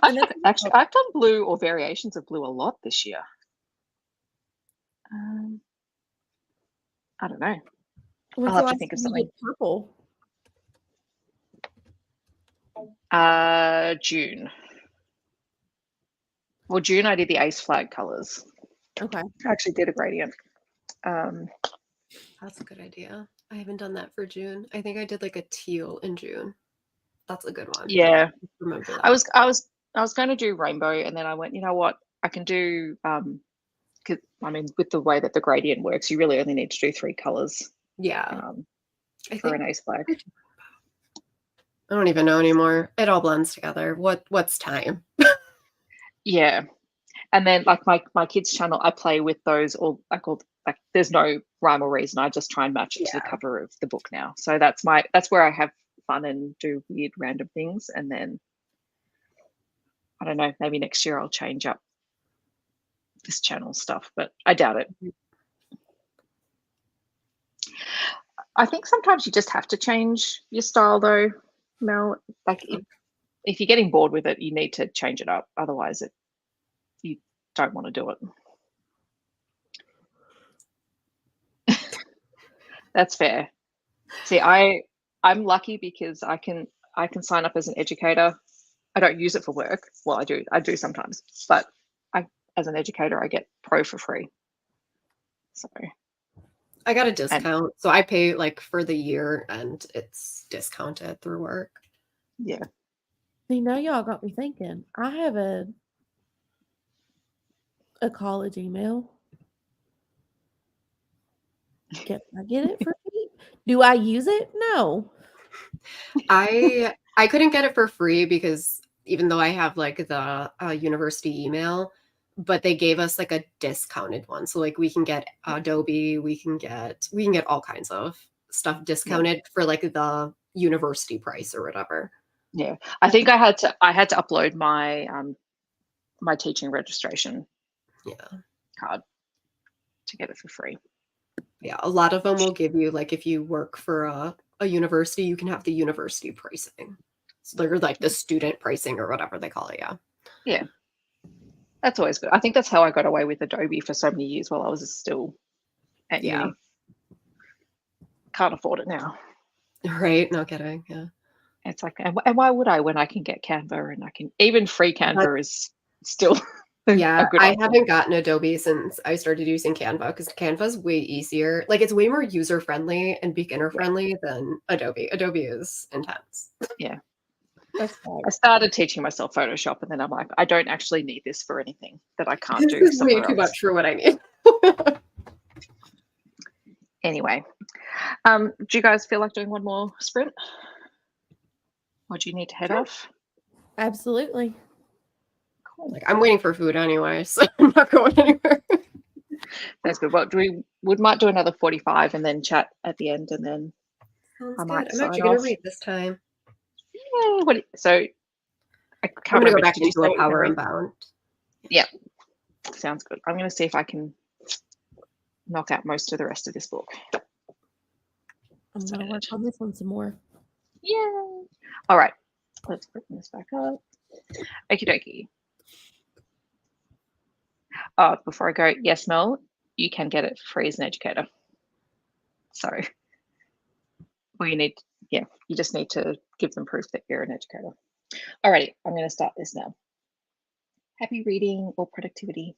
done blue or variations of blue a lot this year. I don't know. I'll have to think of something. Purple. June. Well, June I did the Ace Flag colors. Okay. I actually did a gradient. That's a good idea. I haven't done that for June. I think I did like a teal in June. That's a good one. Yeah. Remember that. I was going to do rainbow, and then I went, you know what? I can do because with the way that the gradient works, you really only need to do 3 colors. Yeah. For an Ace Flag. I don't even know anymore. It all blends together. What's time? Yeah. And then like my kids' channel, I play with those all like there's no rhyme or reason. I just try and match it to the cover of the book now. So that's where I have fun and do weird random things. And then I don't know, maybe next year I'll change up this channel stuff, but I doubt it. I think sometimes you just have to change your style though, Mel. Like if you're getting bored with it, you need to change it up. Otherwise you don't want to do it. That's fair. See, I'm lucky because I can sign up as an educator. I don't use it for work. Well, I do sometimes, but as an educator, I get Pro for free. So I got a discount, so I pay like for the year, and it's discounted through work. Yeah. See, now y'all got me thinking. I have a college email. Can I get it for free? Do I use it? No. I couldn't get it for free because even though I have like the university email, but they gave us like a discounted one. So like we can get Adobe, we can get all kinds of stuff discounted for like the university price or whatever. Yeah. I think I had to upload my my teaching registration card to get it for free. Yeah, a lot of them will give you, like, if you work for a university, you can have the university pricing. So they're like the student pricing or whatever they call it. Yeah. Yeah. That's always good. I think that's how I got away with Adobe for so many years while I was still at uni. Can't afford it now. Right. No kidding. Yeah. It's like, and why would I when I can get Canva, and I can even free Canva is still yeah. a good I option. haven't gotten Adobe since I started using Canva because Canva's way easier. Like it's way more user friendly and beginner friendly than Adobe. Adobe is intense. Yeah. I started teaching myself Photoshop, and then I'm like, I don't actually need this for anything that I can't do. This is way too much for what I need. Anyway, do you guys feel like doing one more sprint? Or do you need to head off? Absolutely. Cool. Like I'm waiting for food anyway, so I'm not going anywhere. That's good. Well, we might do another 45 and then chat at the end, and then I'm actually going to read this time. Yeah. So I can't I'm going to remember. go back into a Power Unbound. Yeah. Sounds good. I'm going to see if I can knock out most of the rest of this book. I'm going to work on this one some more. Yeah. All right. Let's bring this back up. Okie dokie. Oh, before I go, yes, Mel, you can get it free as an educator. So you just need to give them proof that you're an educator. Alrighty, I'm going to start this now. Happy reading or productivity.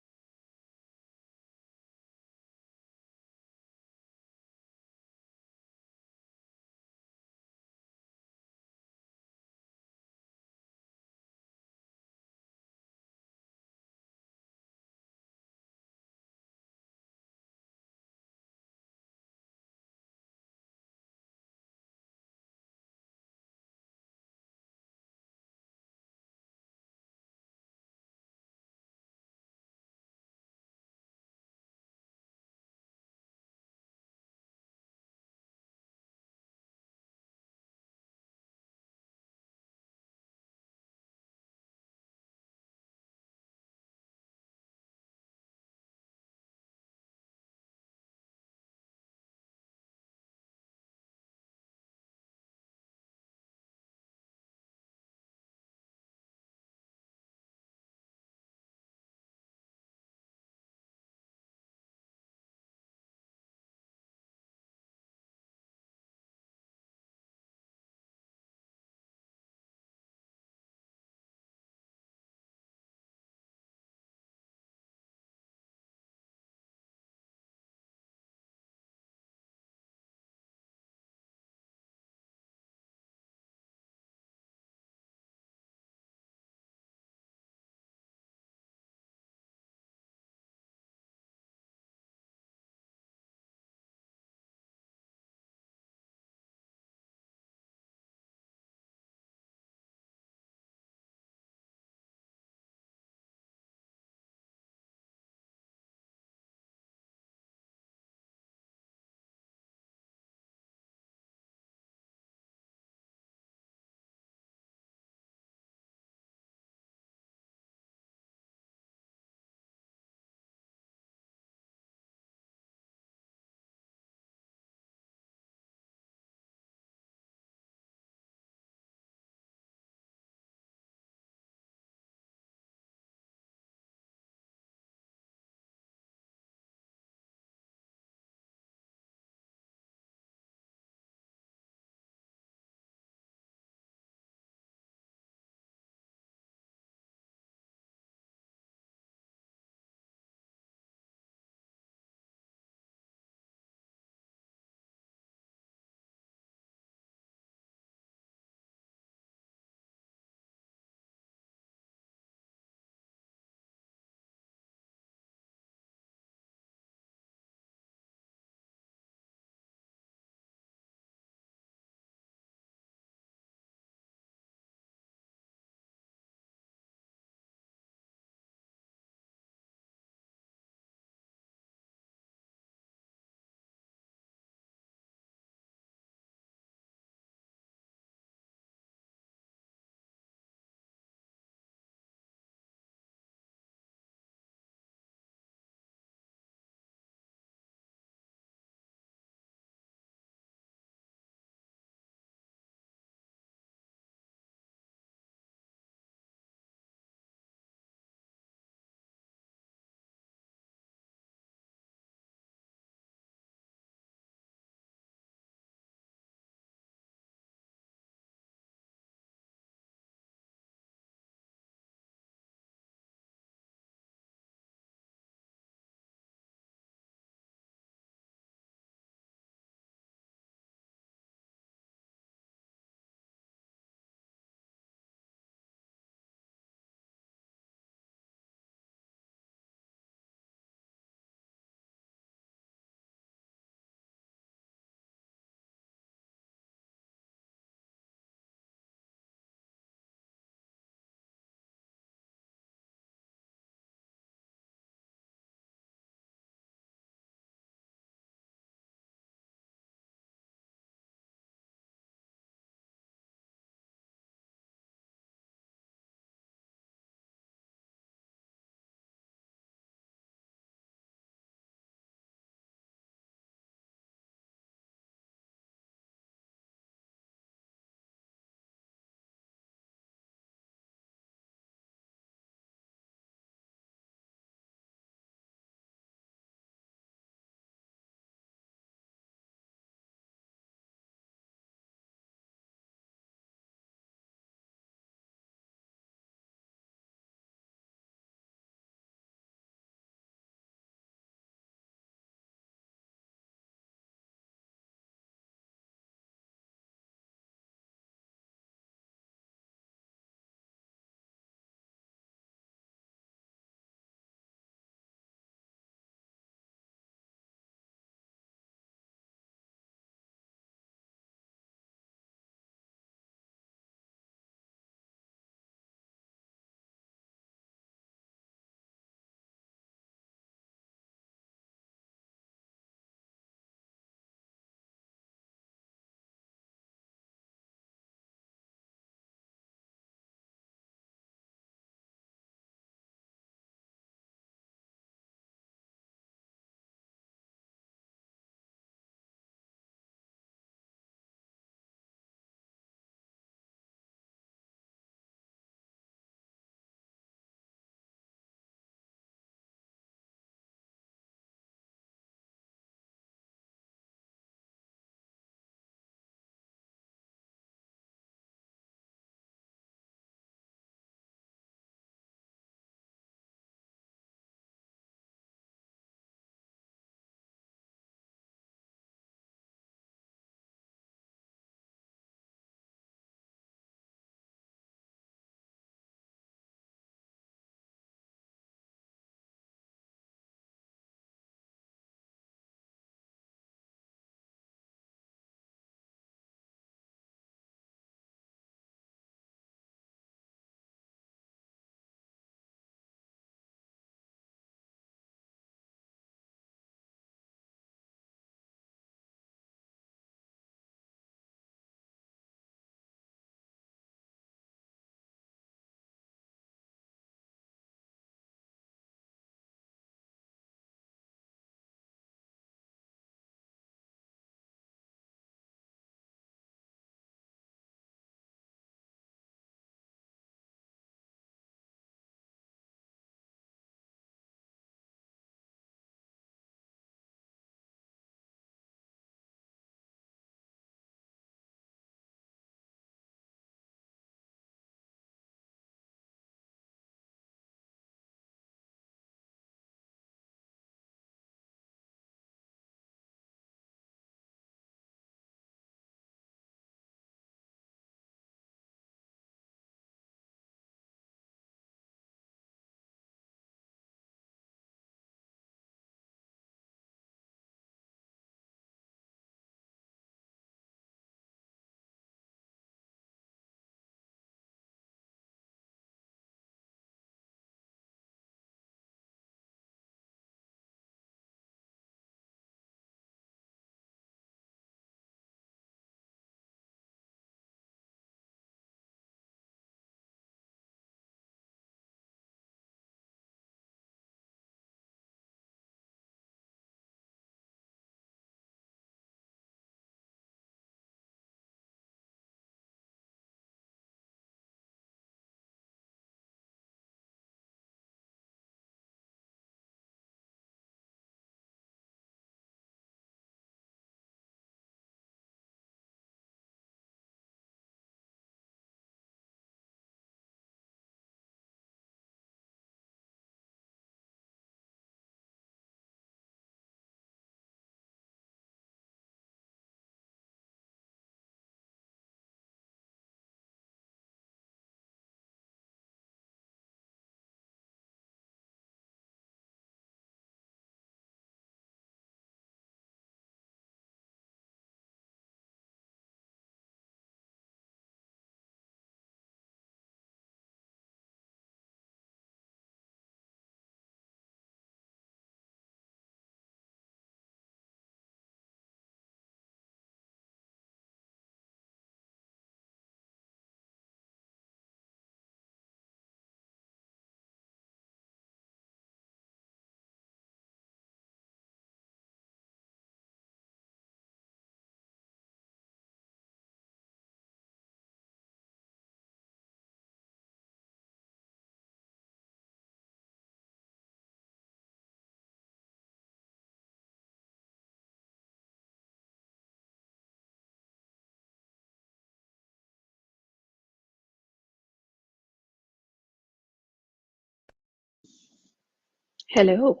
Hello.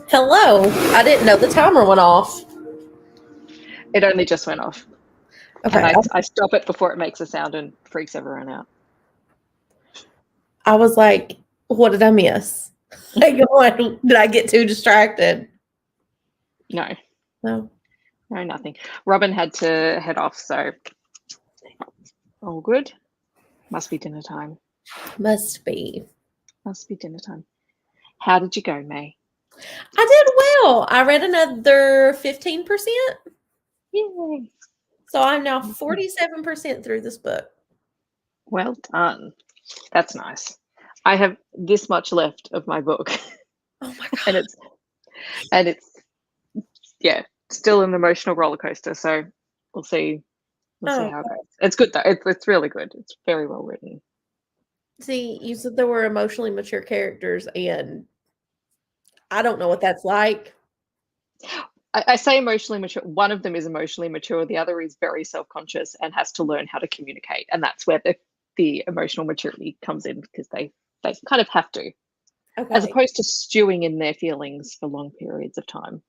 Hello. I didn't know the timer went off. It only just went off. Okay. And I stop it before it makes a sound and freaks everyone out. I was like, what did I miss? Did I get too distracted? No. No. No, nothing. Robin had to head off, so all good. Must be dinner time. Must be. Must be dinner time. How did you go, May? I did well. I read another 15%. Yay. So I'm now 47% through this book. Well done. That's nice. I have this much left of my book. Oh my god. and it's yeah, still an emotional roller coaster. So we'll see. We'll see how it goes. It's good though. It's really good. It's very well written. See, you said there were emotionally mature characters, and I don't know what that's like. I say emotionally mature. One of them is emotionally mature. The other is very self-conscious and has to learn how to communicate. And that's where the emotional maturity comes in, because they kind of have to, as opposed to stewing in their feelings for long periods of time.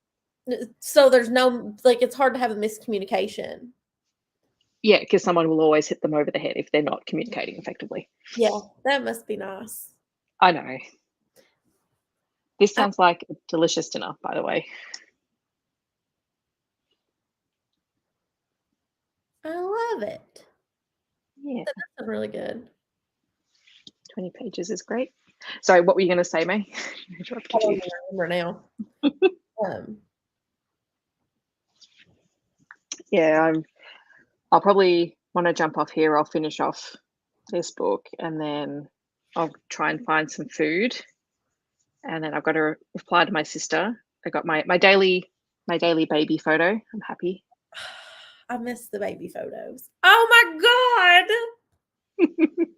So there's no, like, it's hard to have a miscommunication. Yeah, because someone will always hit them over the head if they're not communicating effectively. Yeah, that must be nice. I know. This sounds like a delicious dinner, by the way. I love it. Yeah. That's really good. 20 pages is great. Sorry, what were you going to say, May? I don't remember now. Yeah, I'll probably, when I jump off here, I'll finish off this book and then I'll try and find some food. And then I've got to reply to my sister. I got my daily baby photo. I'm happy. I miss the baby photos. Oh my god.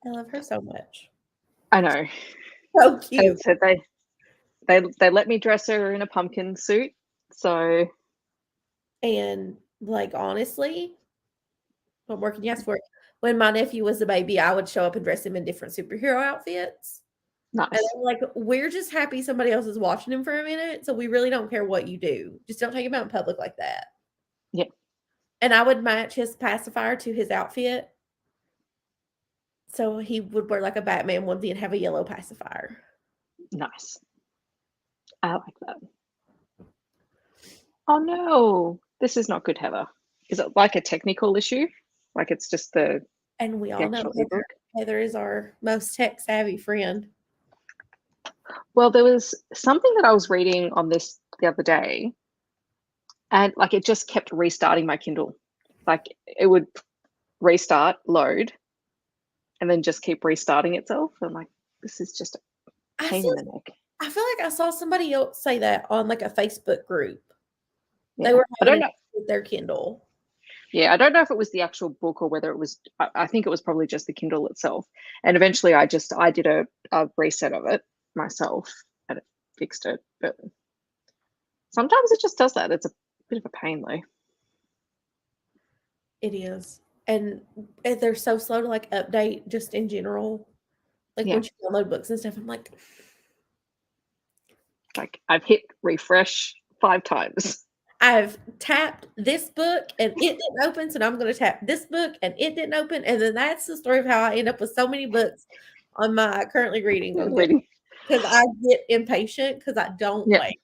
I love her so much. I know. So cute. So they let me dress her in a pumpkin suit. So, and like, honestly, what more can you ask for? When my nephew was a baby, I would show up and dress him in different superhero outfits. Nice. And I'm like, we're just happy somebody else is watching him for a minute, so we really don't care what you do. Just don't take him out in public like that. Yeah. And I would match his pacifier to his outfit. So he would wear like a Batman onesie and have a yellow pacifier. Nice. I like that. Oh no, this is not good, Heather. Is it like a technical issue? Like it's just the... And we all know Heather is our most tech savvy friend. Well, there was something that I was reading on this the other day, and like it just kept restarting my Kindle. Like it would restart, load, and then just keep restarting itself. I'm like, this is just a pain in the neck. I feel like I saw somebody else say that on like a Facebook group. Yeah. They were having it with their Kindle. Yeah, I don't know if it was the actual book or whether it was, I think it was probably just the Kindle itself. And eventually I did a reset of it myself and it fixed it. But sometimes it just does that. It's a bit of a pain though. It is. And they're so slow to like update just in general. Like once you download books and stuff, I'm like I've hit refresh 5 times. I've tapped this book and it didn't open, so now I'm going to tap this book and it didn't open. And then that's the story of how I end up with so many books on my currently reading. Because I get impatient because I don't wait.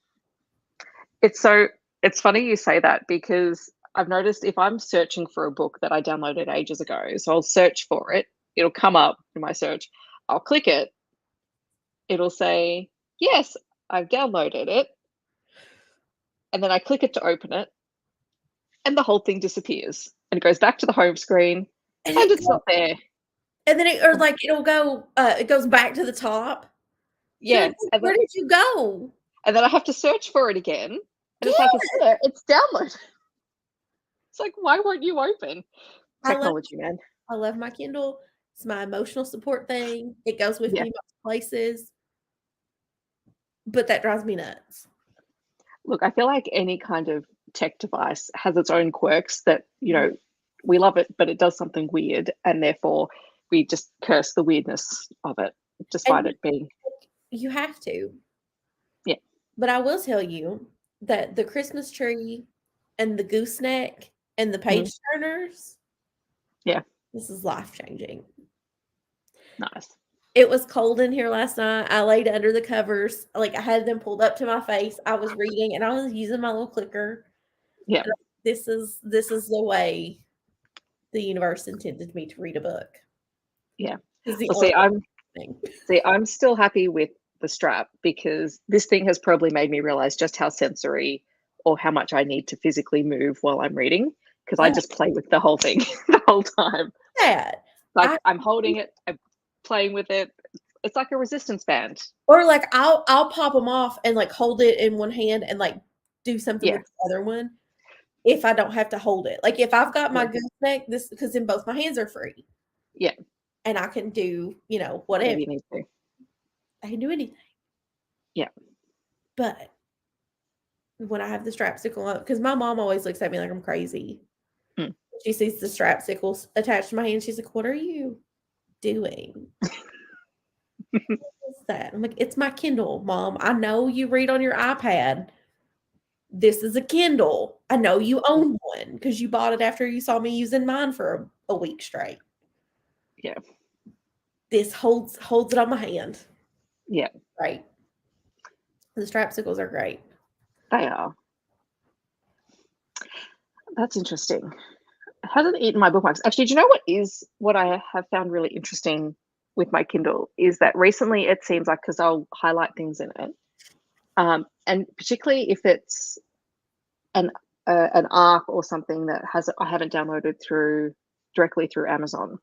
It's funny you say that, because I've noticed if I'm searching for a book that I downloaded ages ago, so I'll search for it, it'll come up in my search. I'll click it. It'll say, yes, I've downloaded it. And then I click it to open it, and the whole thing disappears, and it goes back to the home screen, and it's not there. And then it'll go. It goes back to the top. Yeah. So where did you go? And then I have to search for it again, and it's like it's there. It's downloaded. It's like, why won't you open? Technology, man. I love my Kindle. It's my emotional support thing. It goes with me most places, but that drives me nuts. Look, I feel like any kind of tech device has its own quirks that, you know, we love it, but it does something weird, and therefore we just curse the weirdness of it. despite it being. You have to. Yeah. But I will tell you that the Christmas tree and the gooseneck and the page turners. Yeah. This is life-changing. Nice. It was cold in here last night. I laid under the covers. Like, I had them pulled up to my face. I was reading and I was using my little clicker. Yeah. This is the way the universe intended me to read a book. Yeah. Well, I'm still happy with the strap because this thing has probably made me realize just how sensory or how much I need to physically move while I'm reading, because I just play with the whole thing the whole time. Yeah. Like I'm holding it, I'm playing with it. It's like a resistance band. Or like I'll pop them off and like hold it in one hand and like do something with the other one if I don't have to hold it. Like if I've got my gooseneck, this because then both my hands are free. Yeah. And I can do, whatever. You need to. I can do anything. Yeah. But when I have the strapsicle up, because my mom always looks at me like I'm crazy. She sees the strapsicles attached to my hand. She's like, "What are you doing?" What's that? I'm like, "It's my Kindle, Mom. I know you read on your iPad. This is a Kindle. I know you own one because you bought it after you saw me using mine for a week straight." Yeah. This holds it on my hand. Yeah. Right. The strapsicles are great. They are. That's interesting. It hasn't eaten my bookmarks. Actually, do you know what I have found really interesting with my Kindle is that recently it seems like, because I'll highlight things in it, and particularly if it's an arc or something that I haven't downloaded directly through Amazon.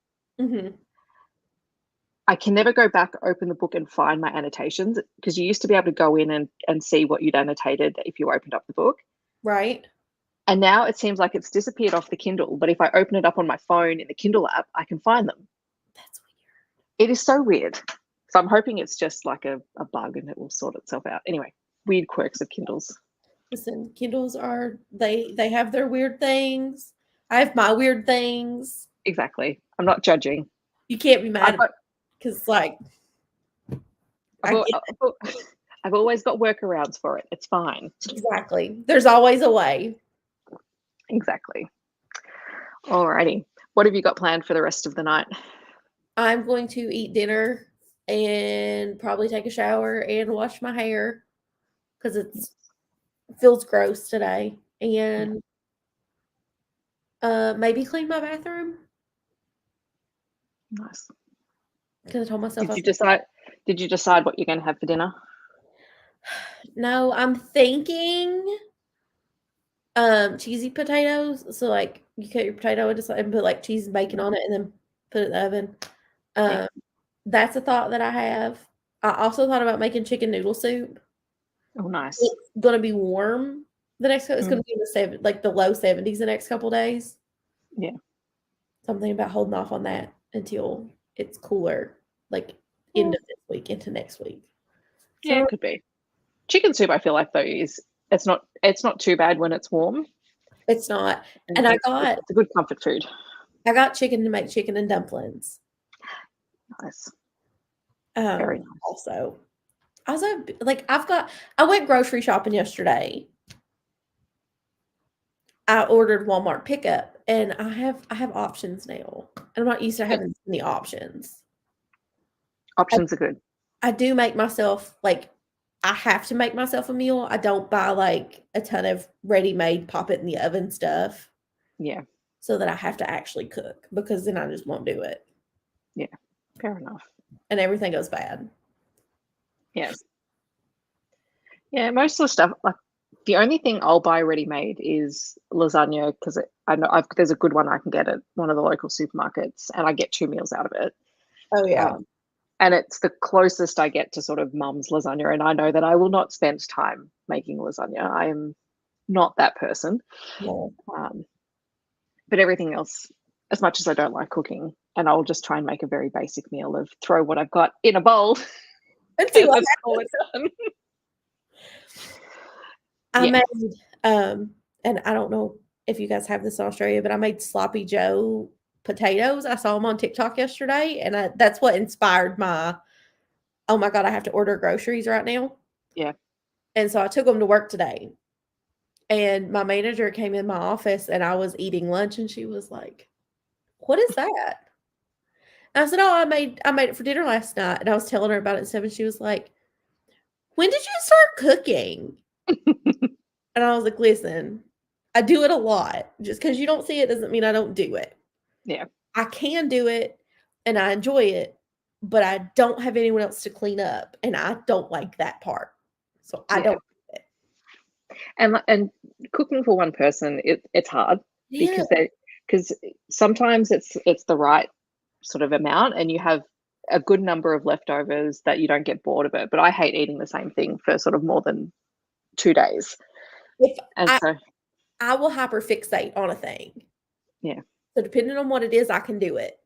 I can never go back, open the book and find my annotations, because you used to be able to go in and see what you'd annotated if you opened up the book. Right. And now it seems like it's disappeared off the Kindle. But if I open it up on my phone in the Kindle app, I can find them. That's weird. It is so weird. So I'm hoping it's just like a bug and it will sort itself out. Anyway, weird quirks of Kindles. Listen, Kindles they have their weird things. I have my weird things. Exactly. I'm not judging. You can't be mad because like I've always got workarounds for it. It's fine. Exactly. There's always a way. Exactly. Alrighty. What have you got planned for the rest of the night? I'm going to eat dinner and probably take a shower and wash my hair because it feels gross today. And maybe clean my bathroom. Nice. Because I told myself. Did you decide what you're going to have for dinner? No, I'm thinking cheesy potatoes. So like you cut your potato and put like cheese and bacon on it and then put it in the oven. That's a thought that I have. I also thought about making chicken noodle soup. Oh, nice. It's gonna be warm the next couple. It's gonna be in the low 70s the next couple days. Yeah. Something about holding off on that until it's cooler, like end of this week into next week. Yeah, it could be. Chicken soup, I feel like though it's not too bad when it's warm. It's not. And it's a good comfort food. I got chicken to make chicken and dumplings. Nice. Very nice. Also, I went grocery shopping yesterday. I ordered Walmart pickup and I have options now. And I'm not used to having any options. Options are good. I do make myself I have to make myself a meal. I don't buy like a ton of ready-made pop it in the oven stuff. Yeah. So that I have to actually cook because then I just won't do it. Yeah. Fair enough. And everything goes bad. Yes. Yeah, most of the stuff, like the only thing I'll buy ready-made is lasagna because I know there's a good one I can get at one of the local supermarkets and I get 2 meals out of it. Oh, yeah. And it's the closest I get to sort of mum's lasagna. And I know that I will not spend time making lasagna. I am not that person. No. But everything else, as much as I don't like cooking, and I'll just try and make a very basic meal of throw what I've got in a bowl. And see what done. I made, and I don't know if you guys have this in Australia, but I made Sloppy Joe potatoes. I saw them on TikTok yesterday, and that's what inspired my oh my God, I have to order groceries right now. Yeah. And so I took them to work today. And my manager came in my office and I was eating lunch and she was like, what is that? And I said, oh, I made it for dinner last night. And I was telling her about it and stuff. And she was like, when did you start cooking? And I was like, listen, I do it a lot. Just because you don't see it doesn't mean I don't do it. Yeah. I can do it and I enjoy it, but I don't have anyone else to clean up. And I don't like that part. So I don't do it. And cooking for one person, it's hard because sometimes it's the right sort of amount and you have a good number of leftovers that you don't get bored of it. But I hate eating the same thing for sort of more than 2 days. I will hyperfixate on a thing. Yeah. So depending on what it is, I can do it.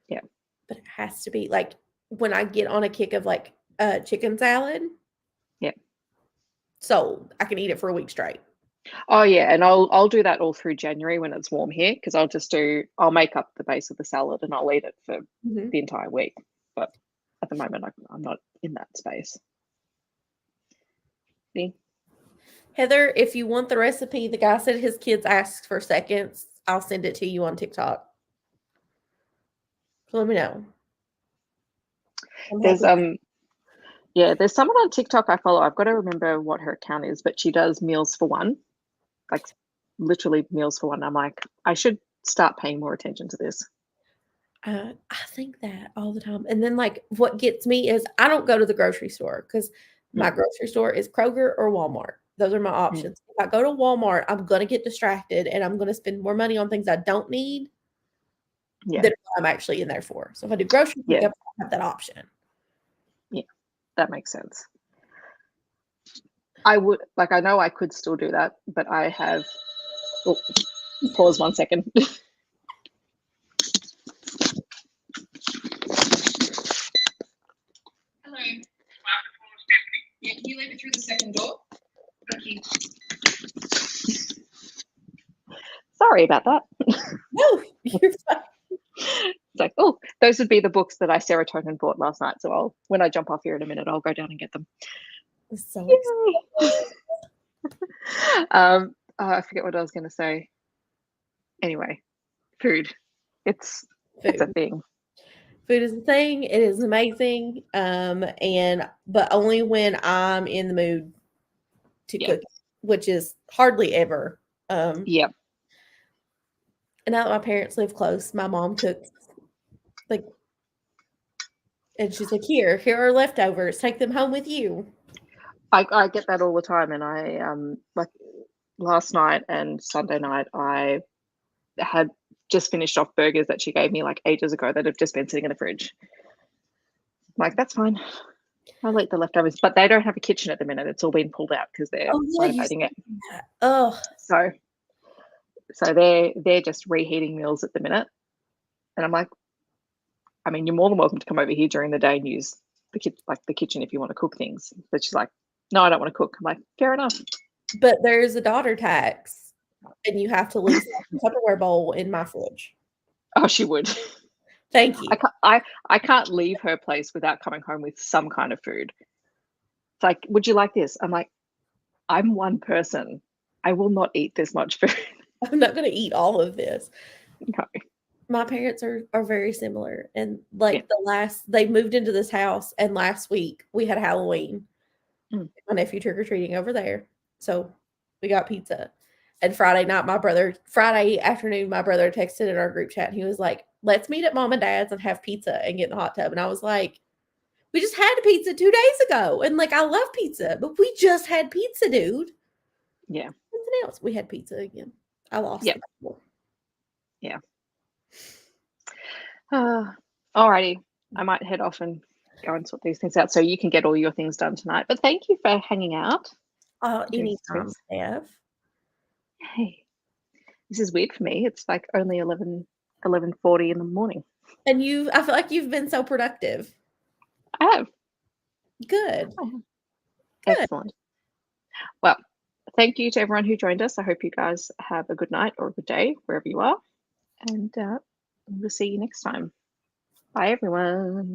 Yeah. But it has to be like when I get on a kick of like chicken salad. Yeah. So I can eat it for a week straight. Oh yeah, and I'll do that all through January when it's warm here because I'll make up the base of the salad and I'll eat it for the entire week. But at the moment, I'm not in that space. See? Heather, if you want the recipe, the guy said his kids asked for seconds. I'll send it to you on TikTok. So let me know. There's there's someone on TikTok I follow. I've got to remember what her account is, but she does meals for one, like literally meals for one. I'm like, I should start paying more attention to this. I think that all the time. And then like what gets me is I don't go to the grocery store because my grocery store is Kroger or Walmart. Those are my options. If I go to Walmart, I'm going to get distracted and I'm going to spend more money on things I don't need than what I'm actually in there for. So if I do grocery pickup, I have that option. Yeah, that makes sense. I would, like, I know I could still do that, but I have, pause 1 second. Hello. Yeah, can you leave it through the second door? Thank you. Sorry about that. No, you're fine. It's like, oh, those would be the books that I serotonin bought last night. So when I jump off here in a minute, I'll go down and get them. So I forget what I was going to say. Anyway, food. It's a thing. Food is a thing. It is amazing. But only when I'm in the mood to cook, which is hardly ever. Yep. And now that my parents live close, my mom cooks and she's like, here are leftovers. Take them home with you. I get that all the time. And I like last night and Sunday night, I had just finished off burgers that she gave me like ages ago that have just been sitting in the fridge. Like, that's fine. I'll eat the leftovers, but they don't have a kitchen at the minute. It's all been pulled out because they're renovating it. Oh, so they're just reheating meals at the minute, and I'm like, I mean, you're more than welcome to come over here during the day and use the kitchen if you want to cook things. But she's like, no, I don't want to cook. I'm like, fair enough. But there's a daughter tax, and you have to leave a Tupperware bowl in my fridge. Oh, she would. Thank you. I can't leave her place without coming home with some kind of food. It's like, would you like this? I'm like, I'm one person. I will not eat this much food. I'm not going to eat all of this. No. My parents are very similar. And like they moved into this house, and last week we had Halloween. My nephew trick-or-treating over there. So we got pizza. And Friday afternoon, my brother texted in our group chat and he was like, let's meet at Mom and Dad's and have pizza and get in the hot tub. And I was like, we just had pizza 2 days ago. And like, I love pizza, but we just had pizza, dude. Yeah. Something else. We had pizza again. I lost it. Yeah. Alrighty. I might head off and go and sort these things out so you can get all your things done tonight. But thank you for hanging out. Anytime, Steph. Hey, this is weird for me. It's like only 11:40 in the morning. And I feel like you've been so productive. I have. Good. Excellent. Well, thank you to everyone who joined us. I hope you guys have a good night or a good day wherever you are. And we'll see you next time. Bye, everyone.